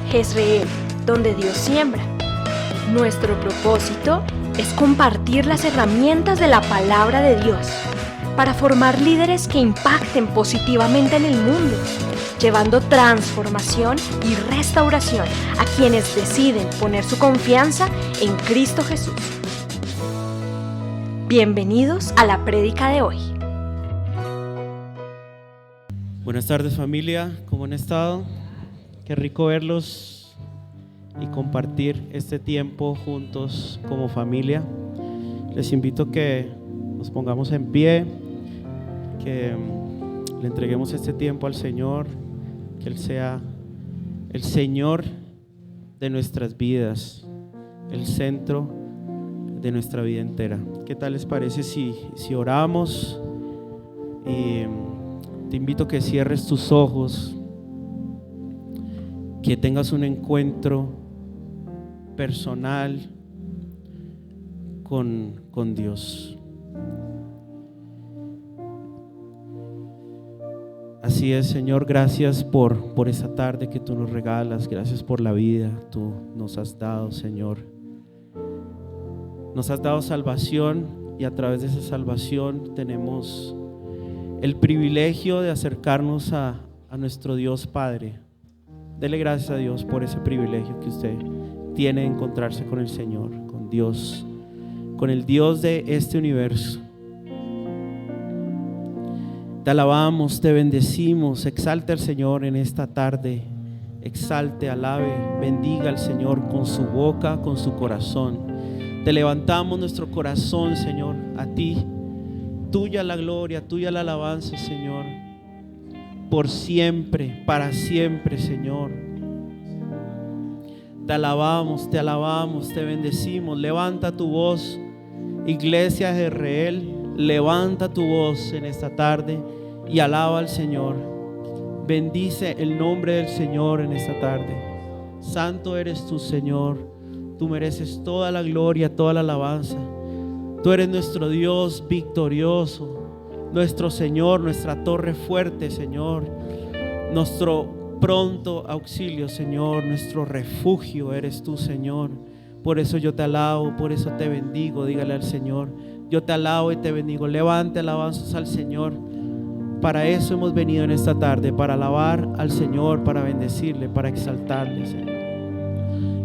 Jezreel, donde Dios siembra. Nuestro propósito es compartir las herramientas de la palabra de Dios para formar líderes que impacten positivamente en el mundo, llevando transformación y restauración a quienes deciden poner su confianza en Cristo Jesús. Bienvenidos a la prédica de hoy. Buenas tardes, familia, ¿cómo han estado? Qué rico verlos y compartir este tiempo juntos como familia. Les invito a que nos pongamos en pie, que le entreguemos este tiempo al Señor, que Él sea el Señor de nuestras vidas, el centro de nuestra vida entera. ¿Qué tal les parece si oramos? Te invito a que cierres tus ojos, que tengas un encuentro personal con Dios. Así es, Señor, gracias por esta tarde que tú nos regalas, gracias por la vida que tú nos has dado, Señor. Nos has dado salvación y a través de esa salvación tenemos el privilegio de acercarnos a nuestro Dios Padre. Dele gracias a Dios por ese privilegio que usted tiene de encontrarse con el Señor, con Dios, con el Dios de este universo. Te alabamos, te bendecimos, exalte al Señor en esta tarde, exalte, alabe, bendiga al Señor con su boca, con su corazón. Te levantamos nuestro corazón, Señor, a ti. Tuya la gloria, tuya la alabanza, Señor, por siempre, para siempre, Señor. Te alabamos, te bendecimos. Levanta tu voz, Iglesia de Jezreel, levanta tu voz en esta tarde y alaba al Señor. Bendice el nombre del Señor en esta tarde. Santo eres tú, Señor. Tú mereces toda la gloria, toda la alabanza. Tú eres nuestro Dios victorioso, nuestro Señor, nuestra torre fuerte, Señor, nuestro pronto auxilio, Señor, nuestro refugio eres tú, Señor. Por eso yo te alabo, por eso te bendigo. Dígale al Señor, yo te alabo y te bendigo. Levante alabanzas al Señor. Para eso hemos venido en esta tarde, para alabar al Señor, para bendecirle, para exaltarle, Señor.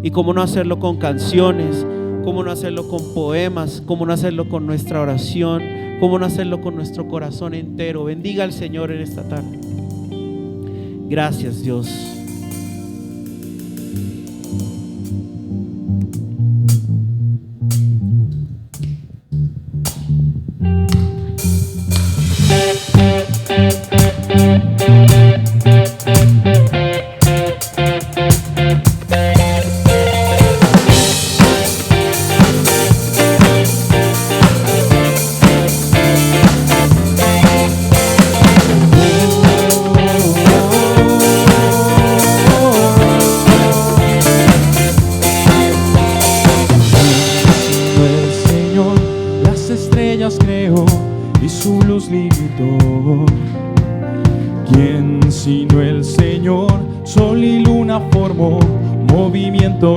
Y cómo no hacerlo con canciones, cómo no hacerlo con poemas, cómo no hacerlo con nuestra oración, cómo no hacerlo con nuestro corazón entero. Bendiga al Señor en esta tarde. Gracias, Dios.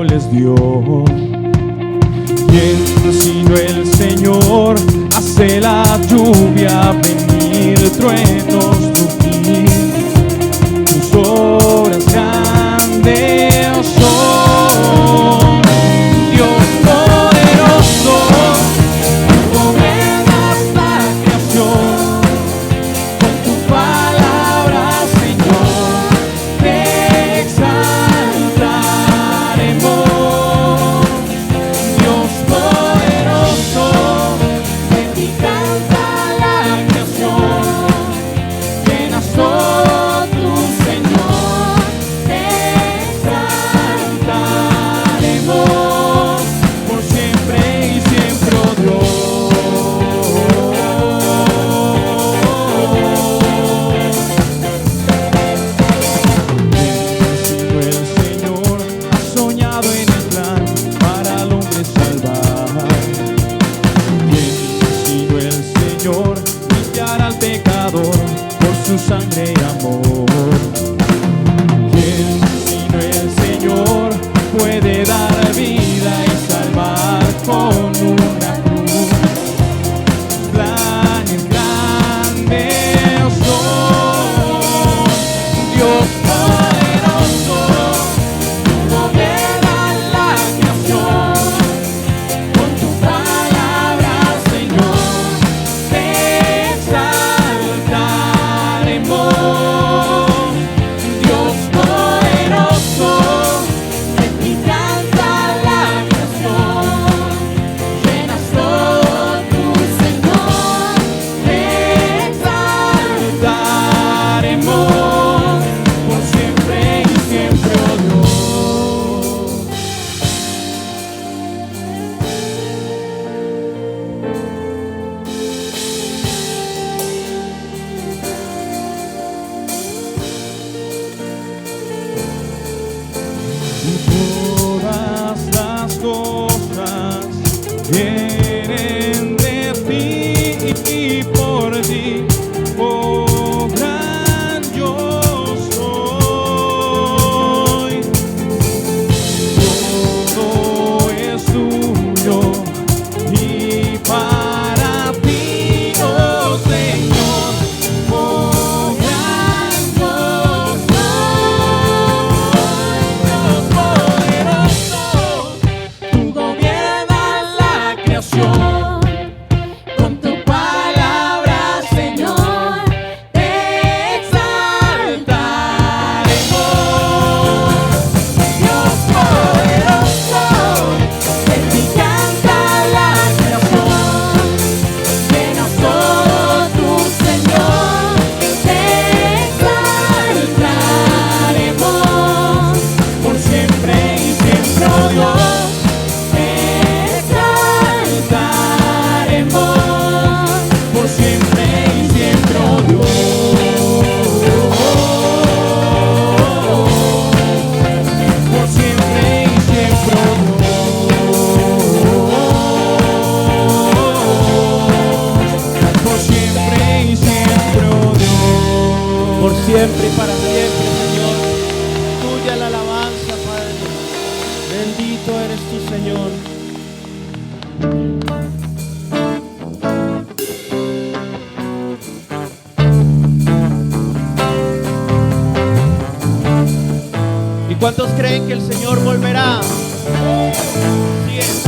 Les dio. ¿Quién sino el Señor hace la lluvia venir, truenos rugir? Tus obras grandes son. Dios poderoso, gobiernas la creación. Con tu palabra, Señor, te exaltaremos. Dios poderoso, en ti canta la creación. ¿Y cuántos creen que el Señor volverá? Sí es.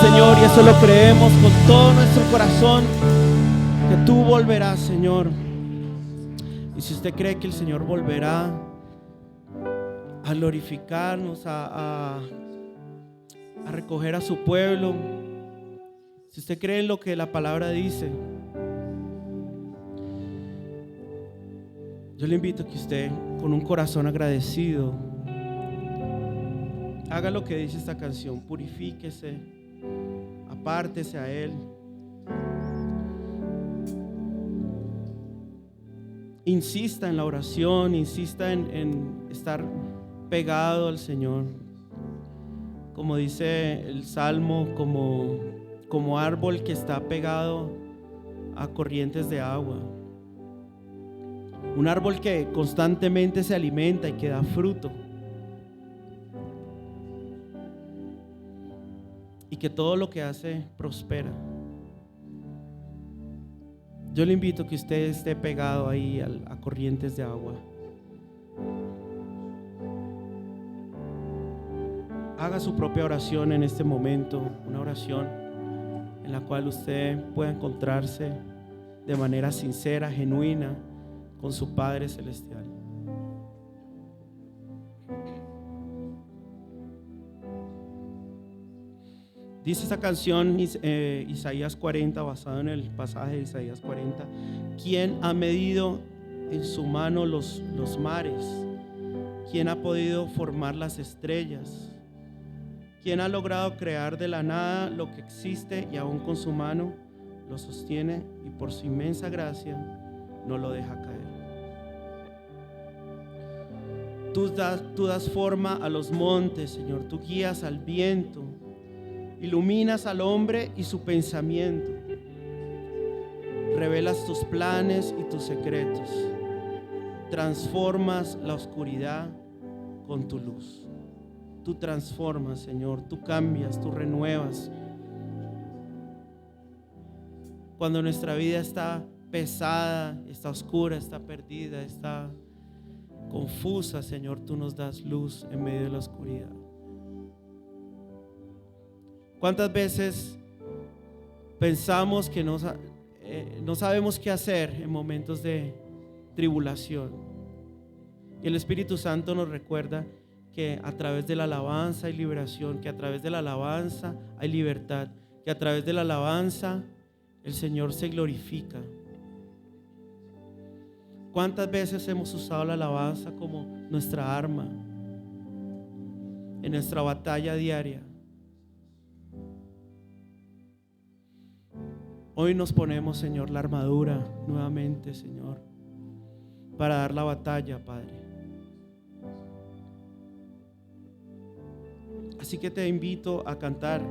Señor, y eso lo creemos con todo nuestro corazón, que tú volverás, Señor. Y si usted cree que el Señor volverá a glorificarnos, a recoger a su pueblo, si usted cree en lo que la palabra dice, yo le invito a que usted, con un corazón agradecido, haga lo que dice esta canción: purifíquese, apártese a Él, insista en la oración, insista en estar pegado al Señor, como dice el Salmo, como árbol que está pegado a corrientes de agua, un árbol que constantemente se alimenta y que da fruto, y que todo lo que hace prospera. Yo le invito a que usted esté pegado ahí a corrientes de agua. haga su propia oración en este momento, una oración en la cual usted pueda encontrarse de manera sincera, genuina, con su Padre Celestial. Dice esta canción, Isaías 40, basado en el pasaje de Isaías 40: ¿quién ha medido en su mano los mares? ¿Quién ha podido formar las estrellas? ¿Quién ha logrado crear de la nada lo que existe y aún con su mano lo sostiene y por su inmensa gracia no lo deja caer? Tú das forma a los montes, Señor. Tú guías al viento, iluminas al hombre y su pensamiento. Revelas tus planes y tus secretos. Transformas la oscuridad con tu luz. Tú transformas, Señor, tú cambias, tú renuevas. Cuando nuestra vida está pesada, está oscura, está perdida, está confusa, Señor, tú nos das luz en medio de la oscuridad. ¿Cuántas veces pensamos que no sabemos qué hacer en momentos de tribulación? Y el Espíritu Santo nos recuerda que a través de la alabanza hay liberación, que a través de la alabanza hay libertad, que a través de la alabanza el Señor se glorifica. ¿Cuántas veces hemos usado la alabanza como nuestra arma en nuestra batalla diaria? Hoy nos ponemos, Señor, la armadura nuevamente, Señor, para dar la batalla, Padre. Así que te invito a cantar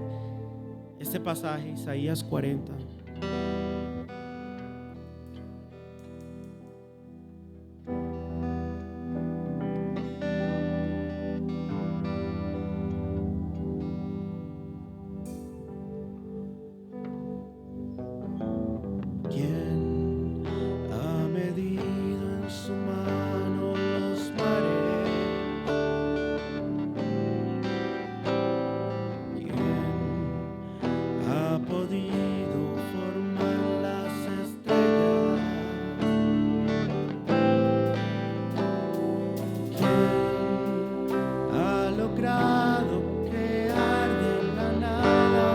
este pasaje, Isaías 40. ¿Quién ha medido en su mano los mares? Ha podido formar las estrellas. ¿Quién ha logrado crear de la nada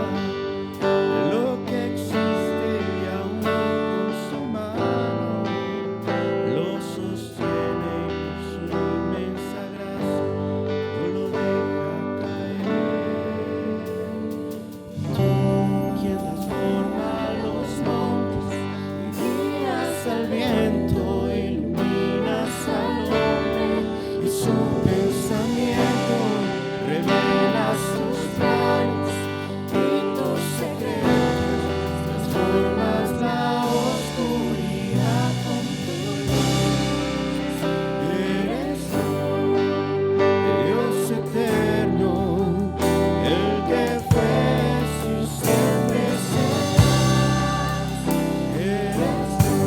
lo que existe y aún con su mano lo sostiene y por su inmensa gracia no lo deja caer? Quien transforma los montes y guías al viento, iluminas al hombre y su pensamiento, revelas tus planes y tus secretos, transformas la oscuridad con tu luz. Eres tú, Dios eterno, el que fue y siempre serás. Eres tú,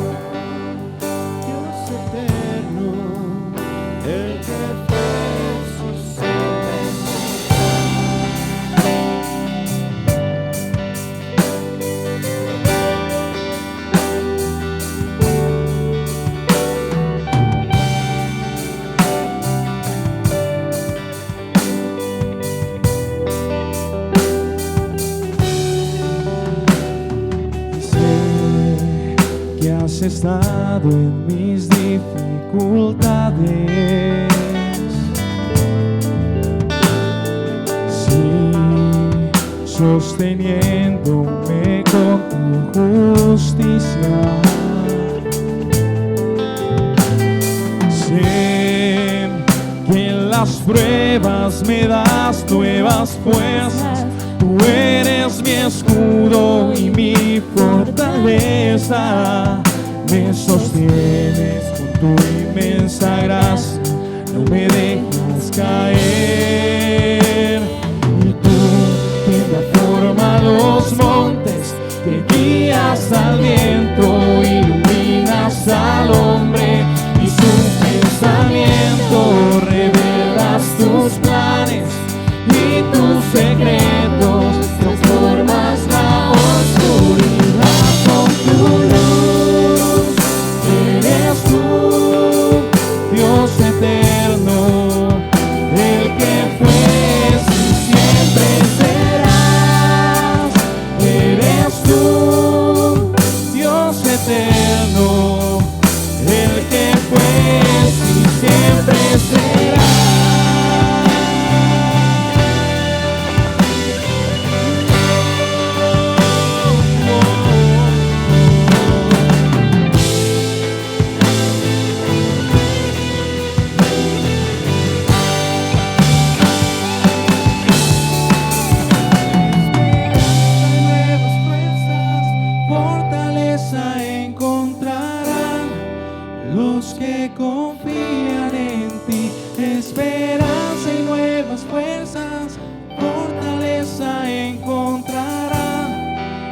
Dios eterno, el que fue y siempre Sé que has estado en mis dificultades, sí, sosteniéndome con tu justicia. Sé que en las pruebas me das nuevas fuerzas. Tú eres mi escudo y mi fortaleza. Me sostienes con tu inmensa gracia, no me dejas caer. Y tú, quien da forma a los montes, que guías al viento, iluminas al hombre y su pensamiento, revelas tus planes y tu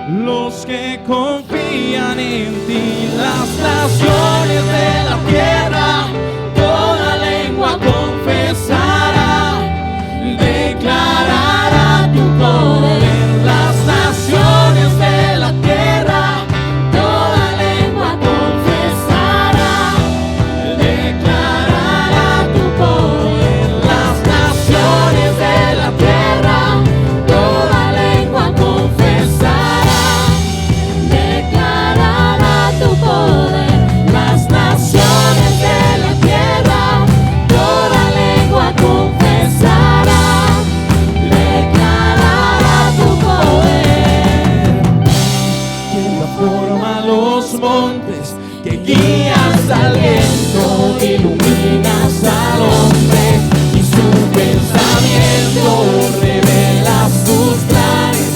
los que confían en ti. Las naciones de la tierra, toda lengua confesará, declarará tu poder. Las naciones de la tierra, toda lengua confesará, declarará tu poder. Las naciones de la tierra, toda lengua confesará, declarará tu poder. Las naciones de la tierra, toda lengua confesará, declarará tu poder. Que forma los montes, que guías al viento, iluminas al hombre y su pensamiento, revelas tus planes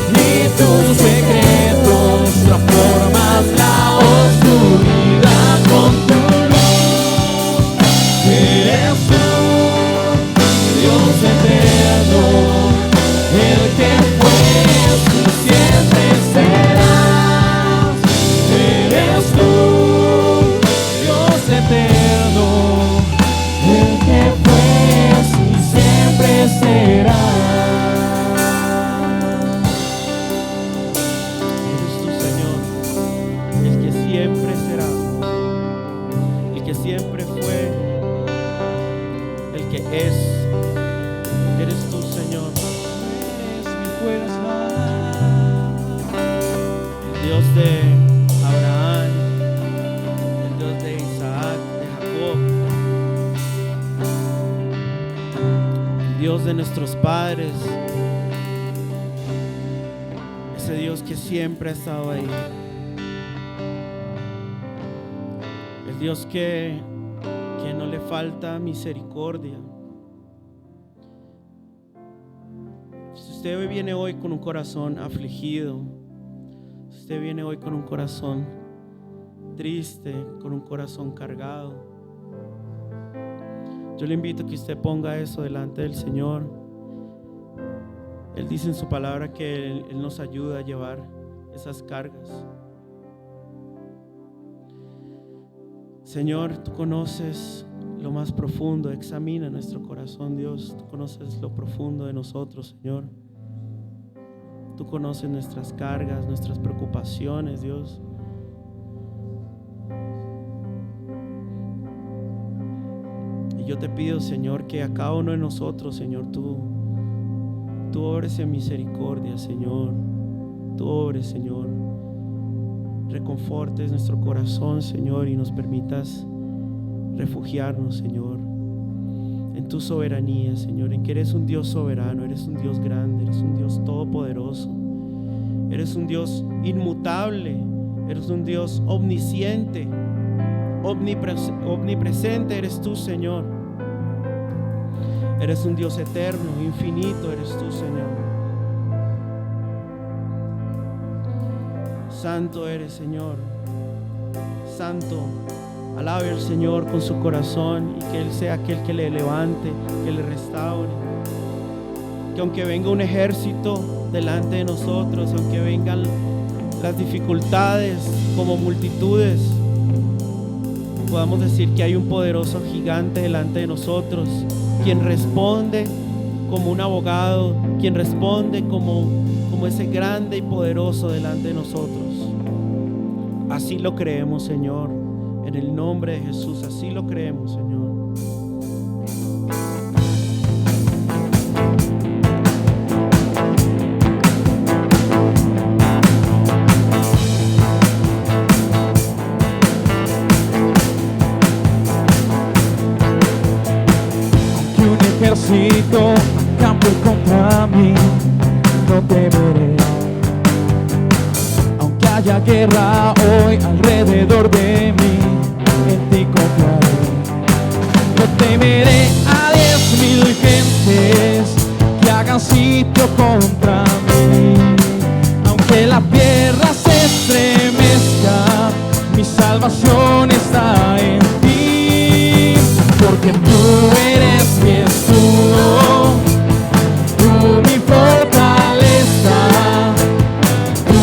y tus secretos, transformas la oscuridad con tu luz. Eres tú, Dios eterno, el que fue y siempre serás. Eres tú, Dios eterno, el que fue y siempre serás. Eres tú, Señor, el que siempre será, el que siempre fue, el que es. Eres tú, Señor, Eres mi fuerza. el Dios de Abraham, el Dios de Isaac, de Jacob, el Dios de nuestros padres, ese Dios que siempre ha estado ahí, el Dios que no le falta misericordia. Si usted hoy viene hoy con un corazón afligido, si usted viene hoy con un corazón triste, con un corazón cargado, yo le invito a que usted ponga eso delante del Señor. Él dice en su palabra que Él nos ayuda a llevar esas cargas. Señor, tú conoces lo más profundo, examina nuestro corazón, Dios. Tú conoces lo profundo de nosotros, Señor. Tú conoces nuestras cargas, nuestras preocupaciones, Dios. Y yo te pido, Señor, que a cada uno de nosotros, Señor, tú obres en misericordia, Señor. Tú obres, Señor. Reconfortes nuestro corazón, Señor, y nos permitas refugiarnos, Señor, en tu soberanía, Señor, en que eres un Dios soberano, eres un Dios grande, eres un Dios todopoderoso, eres un Dios inmutable, eres un Dios omnisciente, omnipresente eres tú, Señor. Eres un Dios eterno, infinito eres tú, Señor. Santo eres, Señor. Santo. Alabe al Señor con su corazón y que Él sea aquel que le levante, que le restaure. Que aunque venga un ejército delante de nosotros, aunque vengan las dificultades como multitudes, podamos decir que hay un poderoso gigante delante de nosotros, quien responde como un abogado, quien responde como ese grande y poderoso delante de nosotros. Así lo creemos, Señor, en el nombre de Jesús, así lo creemos, Señor. Que un ejército acampe contra mí, no temeré. Aunque haya guerra hoy alrededor de mí, en ti confiaré. No temeré a 10,000 gentes que hagan sitio contra mí. Aunque la tierra se estremezca, mi salvación está en ti. Porque tú eres mi escudo, tú mi fortaleza, tú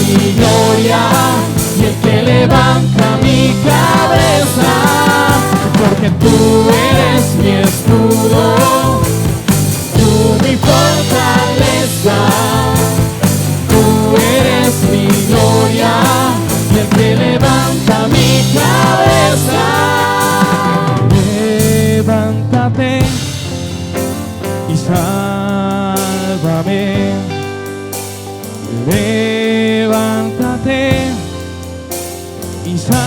mi gloria y el que levanta mi cabeza, porque tú eres mi escudo, tú mi fortaleza, tú eres mi gloria y el que levanta mi cabeza. Levántate y sálvame, levántate y sálvame,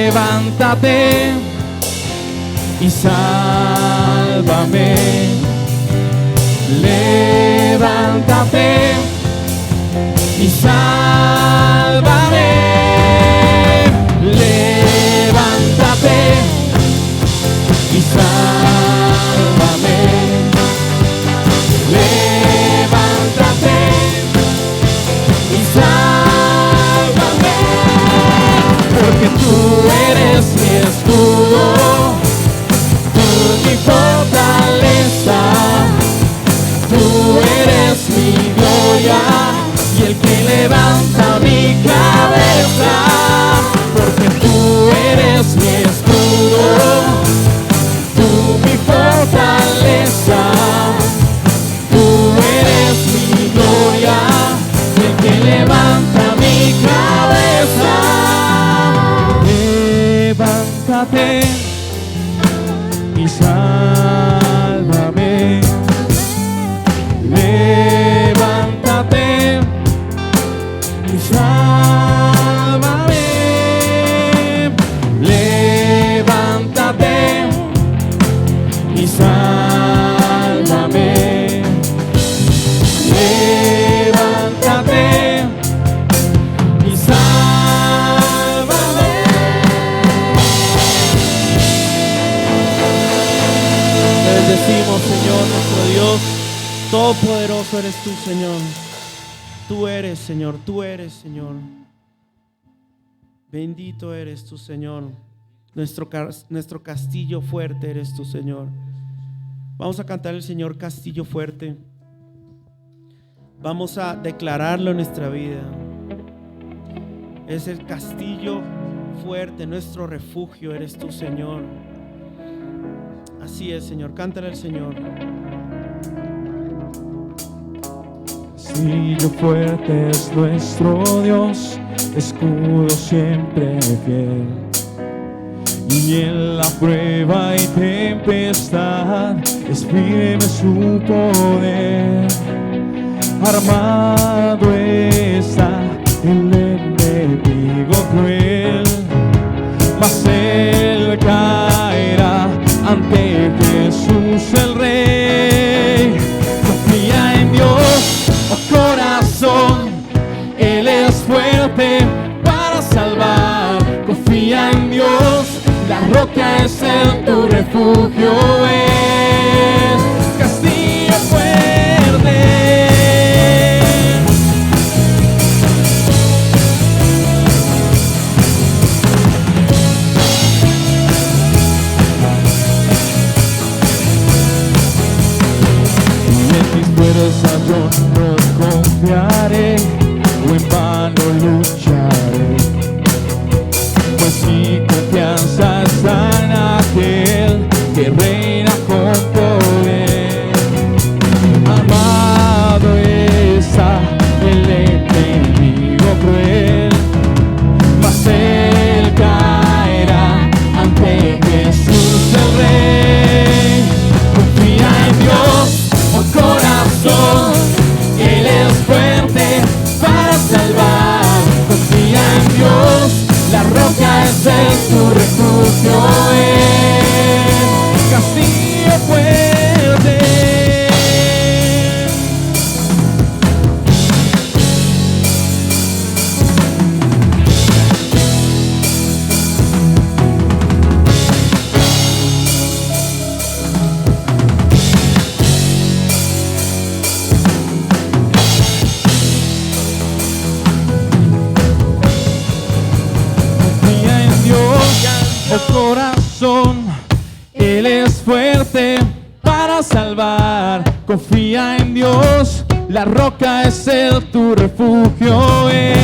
levántate y sálvame, levántate y sálvame, levántate y sálvame, levántate y sálvame, porque tú eres mi escudo, tú mi fortaleza, tú eres mi gloria y el que levanta mi cabeza, porque tú eres mi escudo, tú mi fortaleza, tú eres mi gloria y el que levanta mi cabeza. Levántate y sálvame, levántate y sálvame, levántate y sálvame, levántate y sálvame. Te bendecimos, Señor, nuestro Dios. Todopoderoso eres tú, Señor. Tú eres, Señor, tú eres, Señor. Bendito eres tú, Señor. Nuestro castillo fuerte eres tú, Señor. Vamos a cantar el Señor castillo fuerte. Vamos a declararlo en nuestra vida. Es el castillo fuerte, nuestro refugio eres tú, Señor. Así es, Señor. Cántale al Señor. Castillo fuerte es nuestro Dios, escudo siempre fiel. Y en la prueba y tempestad es firme su poder. Armado está el enemigo cruel, mas él caerá ante Jesús el Rey. Confía en Dios, oh corazón, Él es fuerte para salvar. Confía en Dios, la roca es en tu refugio, es castillo fuerte. Yo no confiaré o en vano lucharé, pues mi confianza está en aquel que reina con poder. Armado está el enemigo cruel, mas él caerá ante Jesús el Rey. Confía en Dios, oh corazón, Él es fuerte para salvar. Confía en Dios, la roca es en tu refugio, es castillo fuerte. Oh corazón, Él es fuerte para salvar. Confía en Dios, la roca es Él, tu refugio es.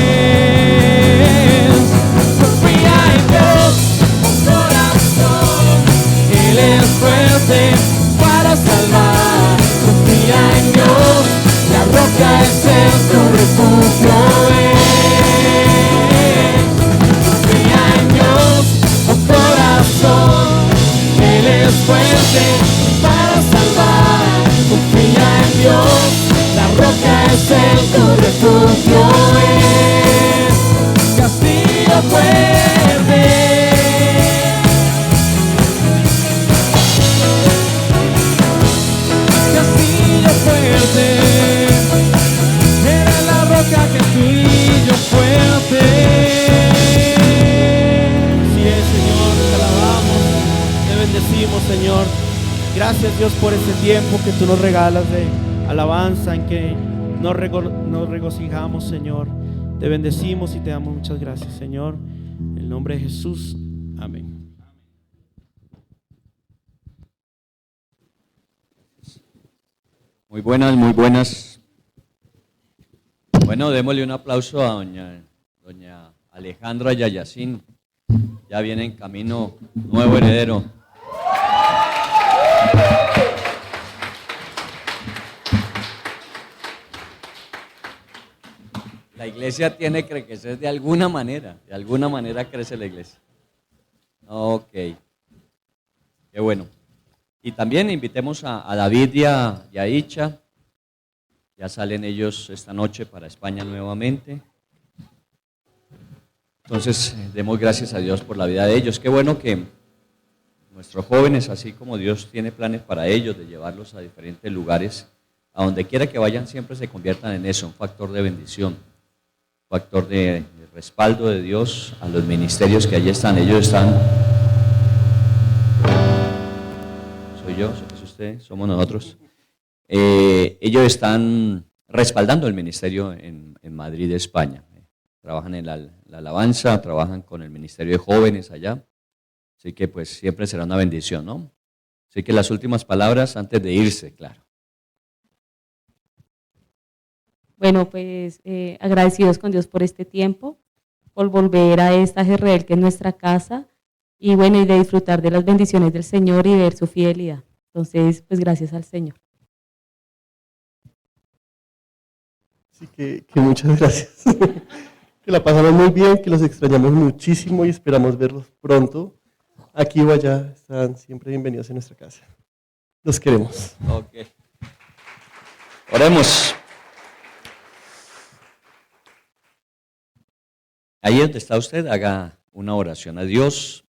Confía en Dios, oh corazón, Él es fuerte para salvar. Confía en Dios, la roca es Él, tu refugio es. Confía en Dios, oh corazón, Él es fuerte para salvar. Confía en Dios, la roca es Él, tu refugio es. Castillo fuerte. Castillo fuerte. Eres la roca, castillo fuerte. Así es, Señor, te alabamos, te bendecimos, Señor. Gracias, Dios, por este tiempo que tú nos regalas de alabanza, en que nos regocijamos, Señor. Te bendecimos y te damos muchas gracias, Señor. En el nombre de Jesús, amén. Muy buenas, muy buenas. Bueno, démosle un aplauso a doña Alejandra Yayacín. Ya viene en camino nuevo heredero. La iglesia tiene que crecer de alguna manera crece la iglesia. Ok, qué bueno. Y también invitemos a David y a Icha. Ya salen ellos esta noche para España nuevamente. Entonces, demos gracias a Dios por la vida de ellos. Qué bueno que nuestros jóvenes, así como Dios tiene planes para ellos, de llevarlos a diferentes lugares, a donde quiera que vayan, siempre se conviertan en eso, un factor de bendición, un factor de respaldo de Dios a los ministerios que allí están. Ellos están... ¿Soy yo? ¿Es usted? ¿Somos nosotros? Ellos están respaldando el ministerio en Madrid, España. Trabajan en la alabanza, trabajan con el ministerio de jóvenes allá. Así que pues siempre será una bendición, ¿no? Así que las últimas palabras antes de irse, claro. Bueno, pues agradecidos con Dios por este tiempo, por volver a esta Jezreel que es nuestra casa, y bueno, y de disfrutar de las bendiciones del Señor y ver su fidelidad. Entonces, pues gracias al Señor. Así que muchas gracias. Que la pasamos muy bien, que los extrañamos muchísimo y esperamos verlos pronto. Aquí o allá, están siempre bienvenidos en nuestra casa. Los queremos. Ok. Oremos. Ahí donde está usted, haga una oración a Dios.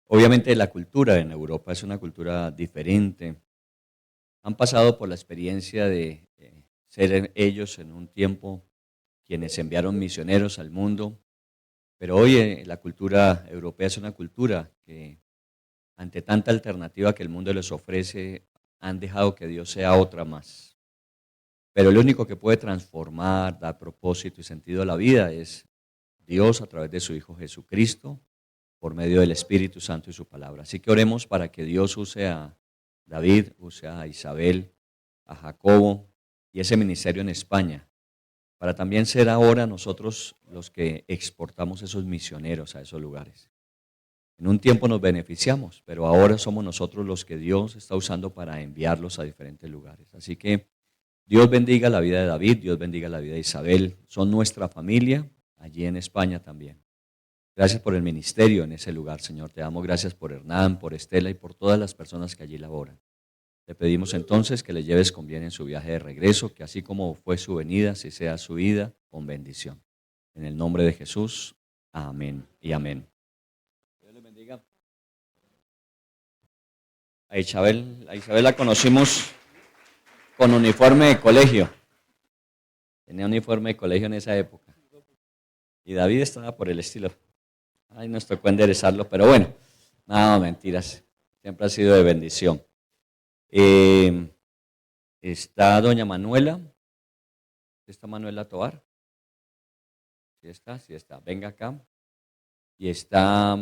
Obviamente la cultura en Europa es una cultura diferente. Han pasado por la experiencia de ser ellos en un tiempo quienes enviaron misioneros al mundo, pero hoy la cultura europea es una cultura que ante tanta alternativa que el mundo les ofrece, han dejado que Dios sea otra más. Pero el único que puede transformar, dar propósito y sentido a la vida es Dios a través de su Hijo Jesucristo, por medio del Espíritu Santo y su palabra. Así que oremos para que Dios use a David, use a Isabel, a Jacobo y ese ministerio en España, para también ser ahora nosotros los que exportamos esos misioneros a esos lugares. En un tiempo nos beneficiamos, pero ahora somos nosotros los que Dios está usando para enviarlos a diferentes lugares. Así que Dios bendiga la vida de David, Dios bendiga la vida de Isabel, son nuestra familia allí en España también. Gracias por el ministerio en ese lugar, Señor. Te damos gracias por Hernán, por Estela y por todas las personas que allí laboran. Te pedimos entonces que le lleves con bien en su viaje de regreso, que así como fue su venida, así sea su ida con bendición. En el nombre de Jesús, amén y amén. Dios les bendiga. A Isabel la conocimos con uniforme de colegio. Tenía uniforme de colegio en esa época. Y David estaba por el estilo. Ay, nos tocó enderezarlo, pero bueno, nada, mentiras. Siempre ha sido de bendición. Está doña Manuela. ¿Está Manuela Tovar? Sí está. Venga acá. Y está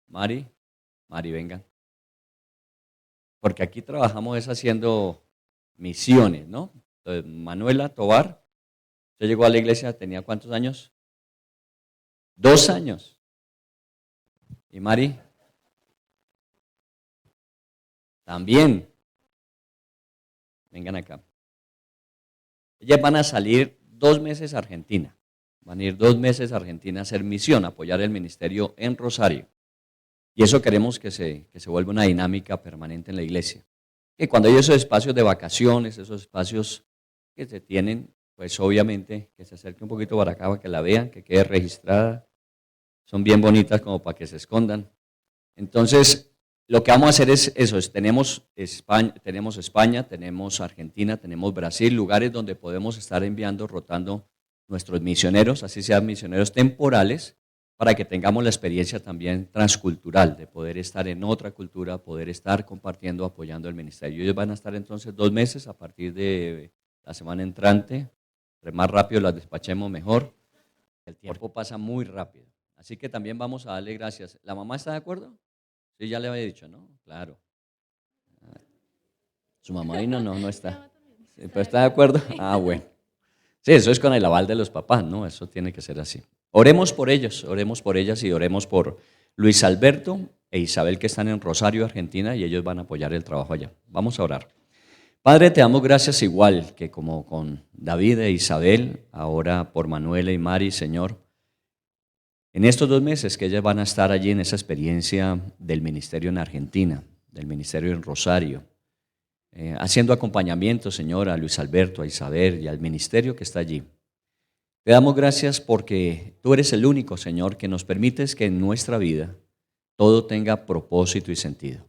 Mari. Mari, venga. porque aquí trabajamos es haciendo misiones, ¿no? Entonces, Manuela Tobar, yo llegó a la iglesia, ¿tenía cuántos años? 2 años. ¿Y Mari? También. Vengan acá. Ellas van a salir 2 meses a Argentina. Van a ir 2 meses a Argentina a hacer misión, a apoyar el ministerio en Rosario. Y eso queremos que se vuelva una dinámica permanente en la iglesia. Que cuando hay esos espacios de vacaciones, esos espacios que se tienen, pues obviamente que se acerque un poquito para acá para que la vean, que quede registrada. Son bien bonitas como para que se escondan. Entonces, lo que vamos a hacer es eso, tenemos España, tenemos Argentina, tenemos Brasil, lugares donde podemos estar enviando, rotando nuestros misioneros, así sean misioneros temporales, para que tengamos la experiencia también transcultural, de poder estar en otra cultura, poder estar compartiendo, apoyando el ministerio. Ellos van a estar entonces 2 meses a partir de la semana entrante. Entre más rápido las despachemos, mejor. El tiempo pasa muy rápido. Así que también vamos a darle gracias. ¿La mamá está de acuerdo? Sí, ya le había dicho, ¿no? Claro. Su mamá ahí no está. Sí, ¿pero está de acuerdo? Ah, bueno. Sí, eso es con el aval de los papás, ¿no? Eso tiene que ser así. Oremos por ellos, oremos por ellas y oremos por Luis Alberto e Isabel que están en Rosario, Argentina, y ellos van a apoyar el trabajo allá. Vamos a orar. Padre, te damos gracias igual que como con David e Isabel, ahora por Manuela y Mari, Señor. En estos 2 meses que ellas van a estar allí en esa experiencia del ministerio en Argentina, del ministerio en Rosario, haciendo acompañamiento, Señor, a Luis Alberto, a Isabel y al ministerio que está allí. Te damos gracias porque tú eres el único, Señor, que nos permites que en nuestra vida todo tenga propósito y sentido.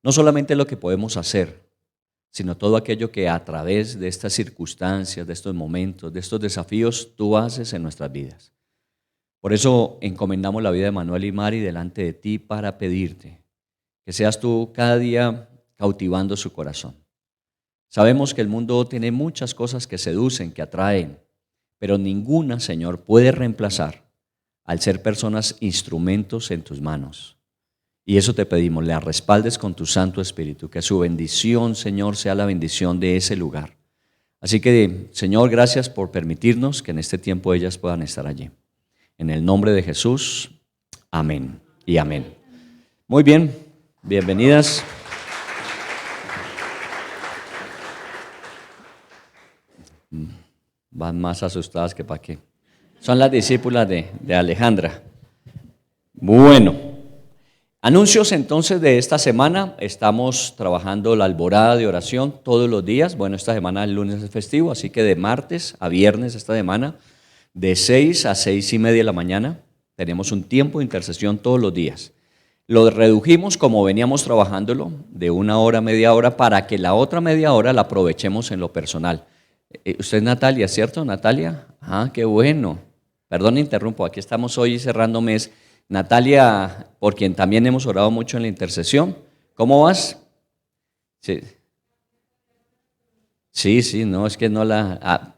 No solamente lo que podemos hacer, sino todo aquello que a través de estas circunstancias, de estos momentos, de estos desafíos, tú haces en nuestras vidas. Por eso encomendamos la vida de Manuel y Mari delante de ti para pedirte que seas tú cada día cautivando su corazón. Sabemos que el mundo tiene muchas cosas que seducen, que atraen, pero ninguna, Señor, puede reemplazar al ser personas instrumentos en tus manos. Y eso te pedimos, le respaldes con tu Santo Espíritu, que su bendición, Señor, sea la bendición de ese lugar. Así que, Señor, gracias por permitirnos que en este tiempo ellas puedan estar allí. En el nombre de Jesús, amén y amén. Muy bien, bienvenidas. Van más asustadas que para qué. Son las discípulas de Alejandra. Bueno, anuncios entonces de esta semana. Estamos trabajando la alborada de oración todos los días. Bueno, esta semana el lunes es festivo, así que de martes a viernes esta semana, de 6 a 6:30 de la mañana, tenemos un tiempo de intercesión todos los días. Lo redujimos como veníamos trabajándolo, de 1 hora, media hora, para que la otra media hora la aprovechemos en lo personal. Usted es Natalia, ¿cierto, Natalia? Ah, qué bueno. Perdón, interrumpo, aquí estamos hoy cerrando mes. Natalia, por quien también hemos orado mucho en la intercesión. ¿Cómo vas? Sí, no, es que no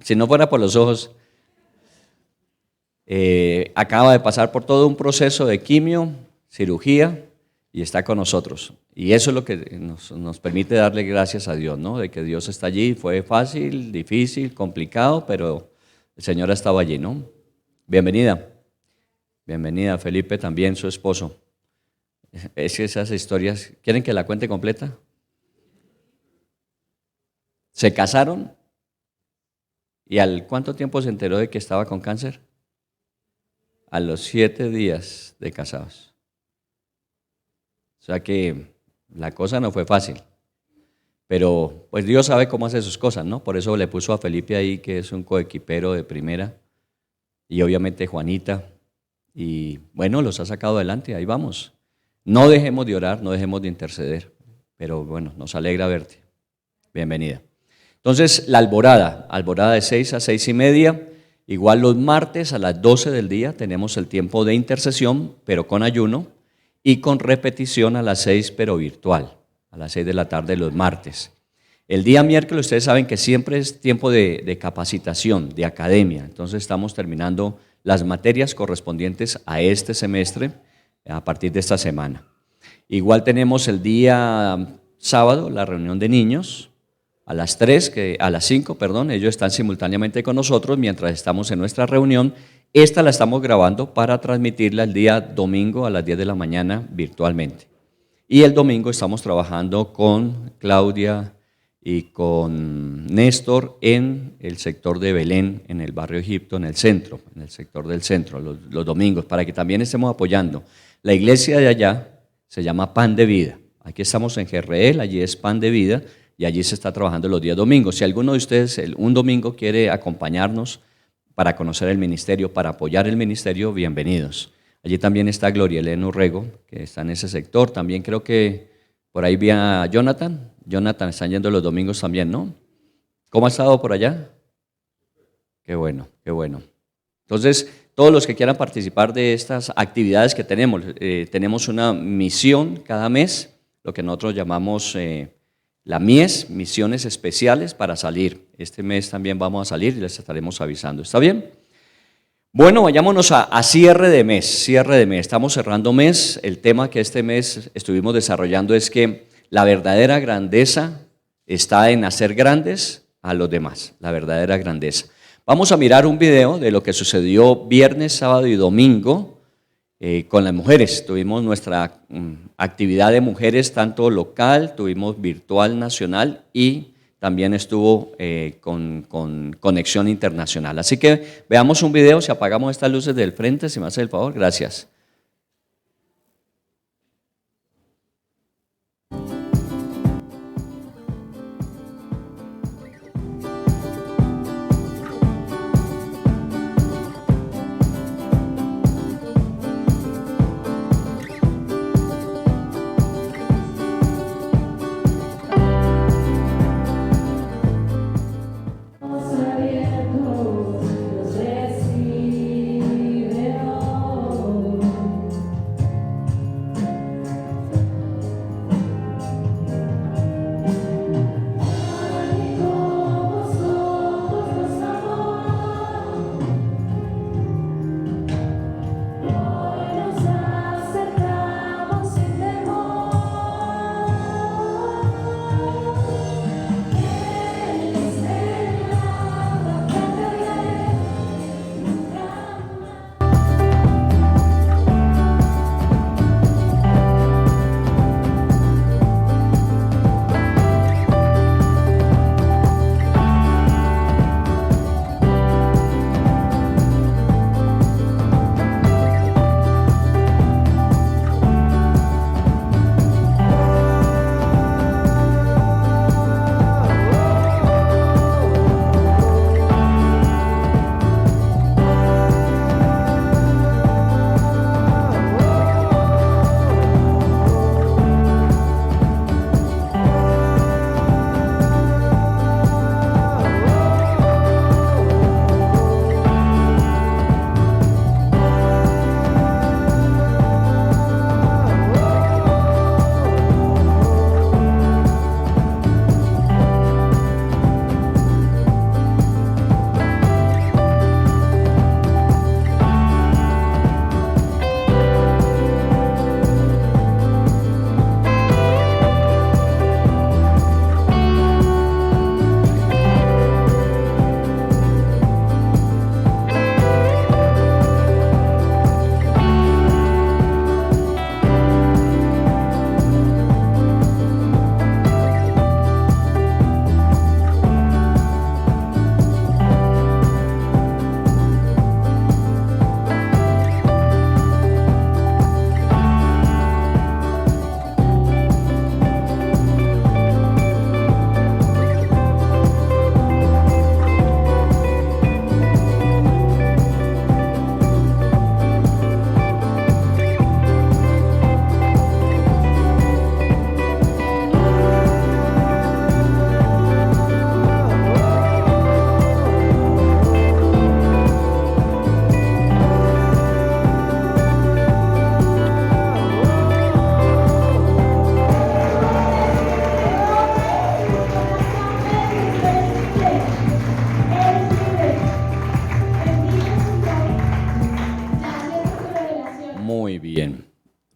si no fuera por los ojos. Acaba de pasar por todo un proceso de quimio, cirugía, y está con nosotros. Y eso es lo que nos permite darle gracias a Dios, ¿no? De que Dios está allí. Fue fácil, difícil, complicado, pero el Señor ha estado allí, ¿no? Bienvenida. Bienvenida, Felipe, también su esposo. Es que esas historias, ¿quieren que la cuente completa? Se casaron y ¿al cuánto tiempo se enteró de que estaba con cáncer? A los 7 días de casados. O sea que la cosa no fue fácil, pero pues Dios sabe cómo hace sus cosas, ¿no? Por eso le puso a Felipe ahí, que es un coequipero de primera, y obviamente Juanita, y bueno, los ha sacado adelante, ahí vamos. No dejemos de orar, no dejemos de interceder, pero bueno, nos alegra verte. Bienvenida. Entonces, la alborada de 6 a 6:30, igual los martes a las 12 del día tenemos el tiempo de intercesión, pero con ayuno, y con repetición a las 6, pero virtual, a las 6 de la tarde los martes. El día miércoles ustedes saben que siempre es tiempo de capacitación, de academia, entonces estamos terminando las materias correspondientes a este semestre a partir de esta semana. Igual tenemos el día sábado la reunión de niños a las 5, perdón, ellos están simultáneamente con nosotros mientras estamos en nuestra reunión. Esta la estamos grabando para transmitirla el día domingo a las 10 de la mañana virtualmente. Y el domingo estamos trabajando con Claudia y con Néstor en el sector de Belén, en el barrio Egipto, en el centro, en el sector del centro, los domingos, para que también estemos apoyando. La iglesia de allá se llama Pan de Vida. Aquí estamos en Jerreel, allí es Pan de Vida y allí se está trabajando los días domingos. Si alguno de ustedes un domingo quiere acompañarnos para conocer el ministerio, para apoyar el ministerio, bienvenidos. Allí también está Gloria Elena Urrego, que está en ese sector. También creo que por ahí vi a Jonathan. Jonathan, están yendo los domingos también, ¿no? ¿Cómo ha estado por allá? Qué bueno, qué bueno. Entonces, todos los que quieran participar de estas actividades que tenemos una misión cada mes, lo que nosotros llamamos la MIES, misiones especiales para salir. Este mes también vamos a salir y les estaremos avisando. ¿Está bien? Bueno, vayámonos a cierre de mes, Estamos cerrando mes. El tema que este mes estuvimos desarrollando es que la verdadera grandeza está en hacer grandes a los demás, la verdadera grandeza. Vamos a mirar un video de lo que sucedió viernes, sábado y domingo con las mujeres. Tuvimos nuestra actividad de mujeres tanto local, tuvimos virtual nacional y también estuvo con conexión internacional. Así que veamos un video, si apagamos estas luces del frente, si me hace el favor, gracias.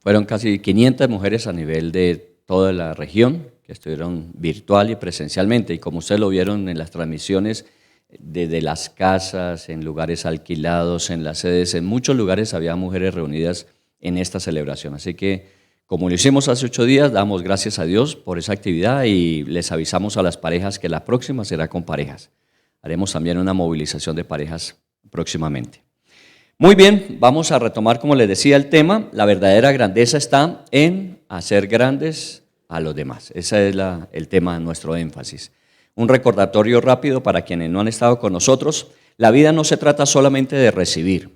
Fueron casi 500 mujeres a nivel de toda la región que estuvieron virtual y presencialmente. Y como ustedes lo vieron en las transmisiones, desde las casas, en lugares alquilados, en las sedes, en muchos lugares había mujeres reunidas en esta celebración. Así que, como lo hicimos hace 8 días, damos gracias a Dios por esa actividad y les avisamos a las parejas que la próxima será con parejas. Haremos también una movilización de parejas próximamente. Muy bien, vamos a retomar, como les decía, el tema. La verdadera grandeza está en hacer grandes a los demás. Ese es el tema de nuestro énfasis. Un recordatorio rápido para quienes no han estado con nosotros. La vida no se trata solamente de recibir,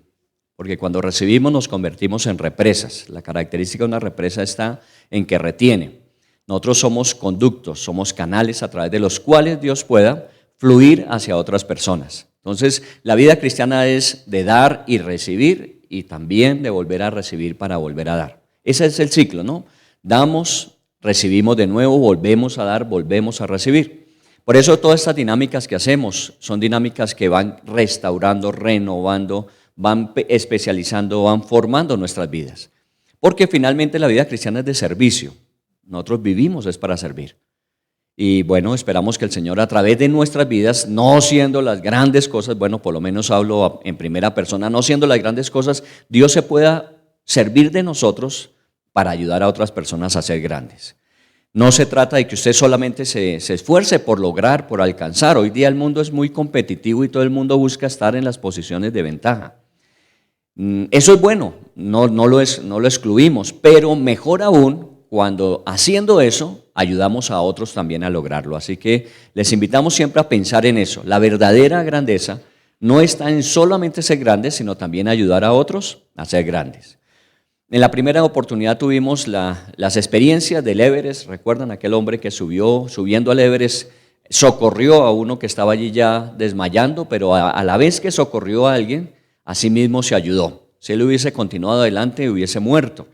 porque cuando recibimos nos convertimos en represas. La característica de una represa está en que retiene. Nosotros somos conductos, somos canales a través de los cuales Dios pueda fluir hacia otras personas. Entonces, la vida cristiana es de dar y recibir y también de volver a recibir para volver a dar. Ese es el ciclo, ¿no? Damos, recibimos de nuevo, volvemos a dar, volvemos a recibir. Por eso todas estas dinámicas que hacemos son dinámicas que van restaurando, renovando, van especializando, van formando nuestras vidas. Porque finalmente la vida cristiana es de servicio. Nosotros vivimos es para servir. Y bueno, esperamos que el Señor a través de nuestras vidas, no siendo las grandes cosas, bueno, por lo menos hablo en primera persona, no siendo las grandes cosas, Dios se pueda servir de nosotros para ayudar a otras personas a ser grandes. No se trata de que usted solamente se esfuerce por lograr, por alcanzar. Hoy día el mundo es muy competitivo y todo el mundo busca estar en las posiciones de ventaja. Eso es bueno, no lo excluimos, pero mejor aún cuando haciendo eso ayudamos a otros también a lograrlo. Así que les invitamos siempre a pensar en eso. La verdadera grandeza no está en solamente ser grandes, sino también ayudar a otros a ser grandes. En la primera oportunidad tuvimos las experiencias del Everest. ¿Recuerdan aquel hombre que subiendo al Everest, socorrió a uno que estaba allí ya desmayando, pero a la vez que socorrió a alguien, así mismo se ayudó? Si él hubiese continuado adelante, hubiese muerto.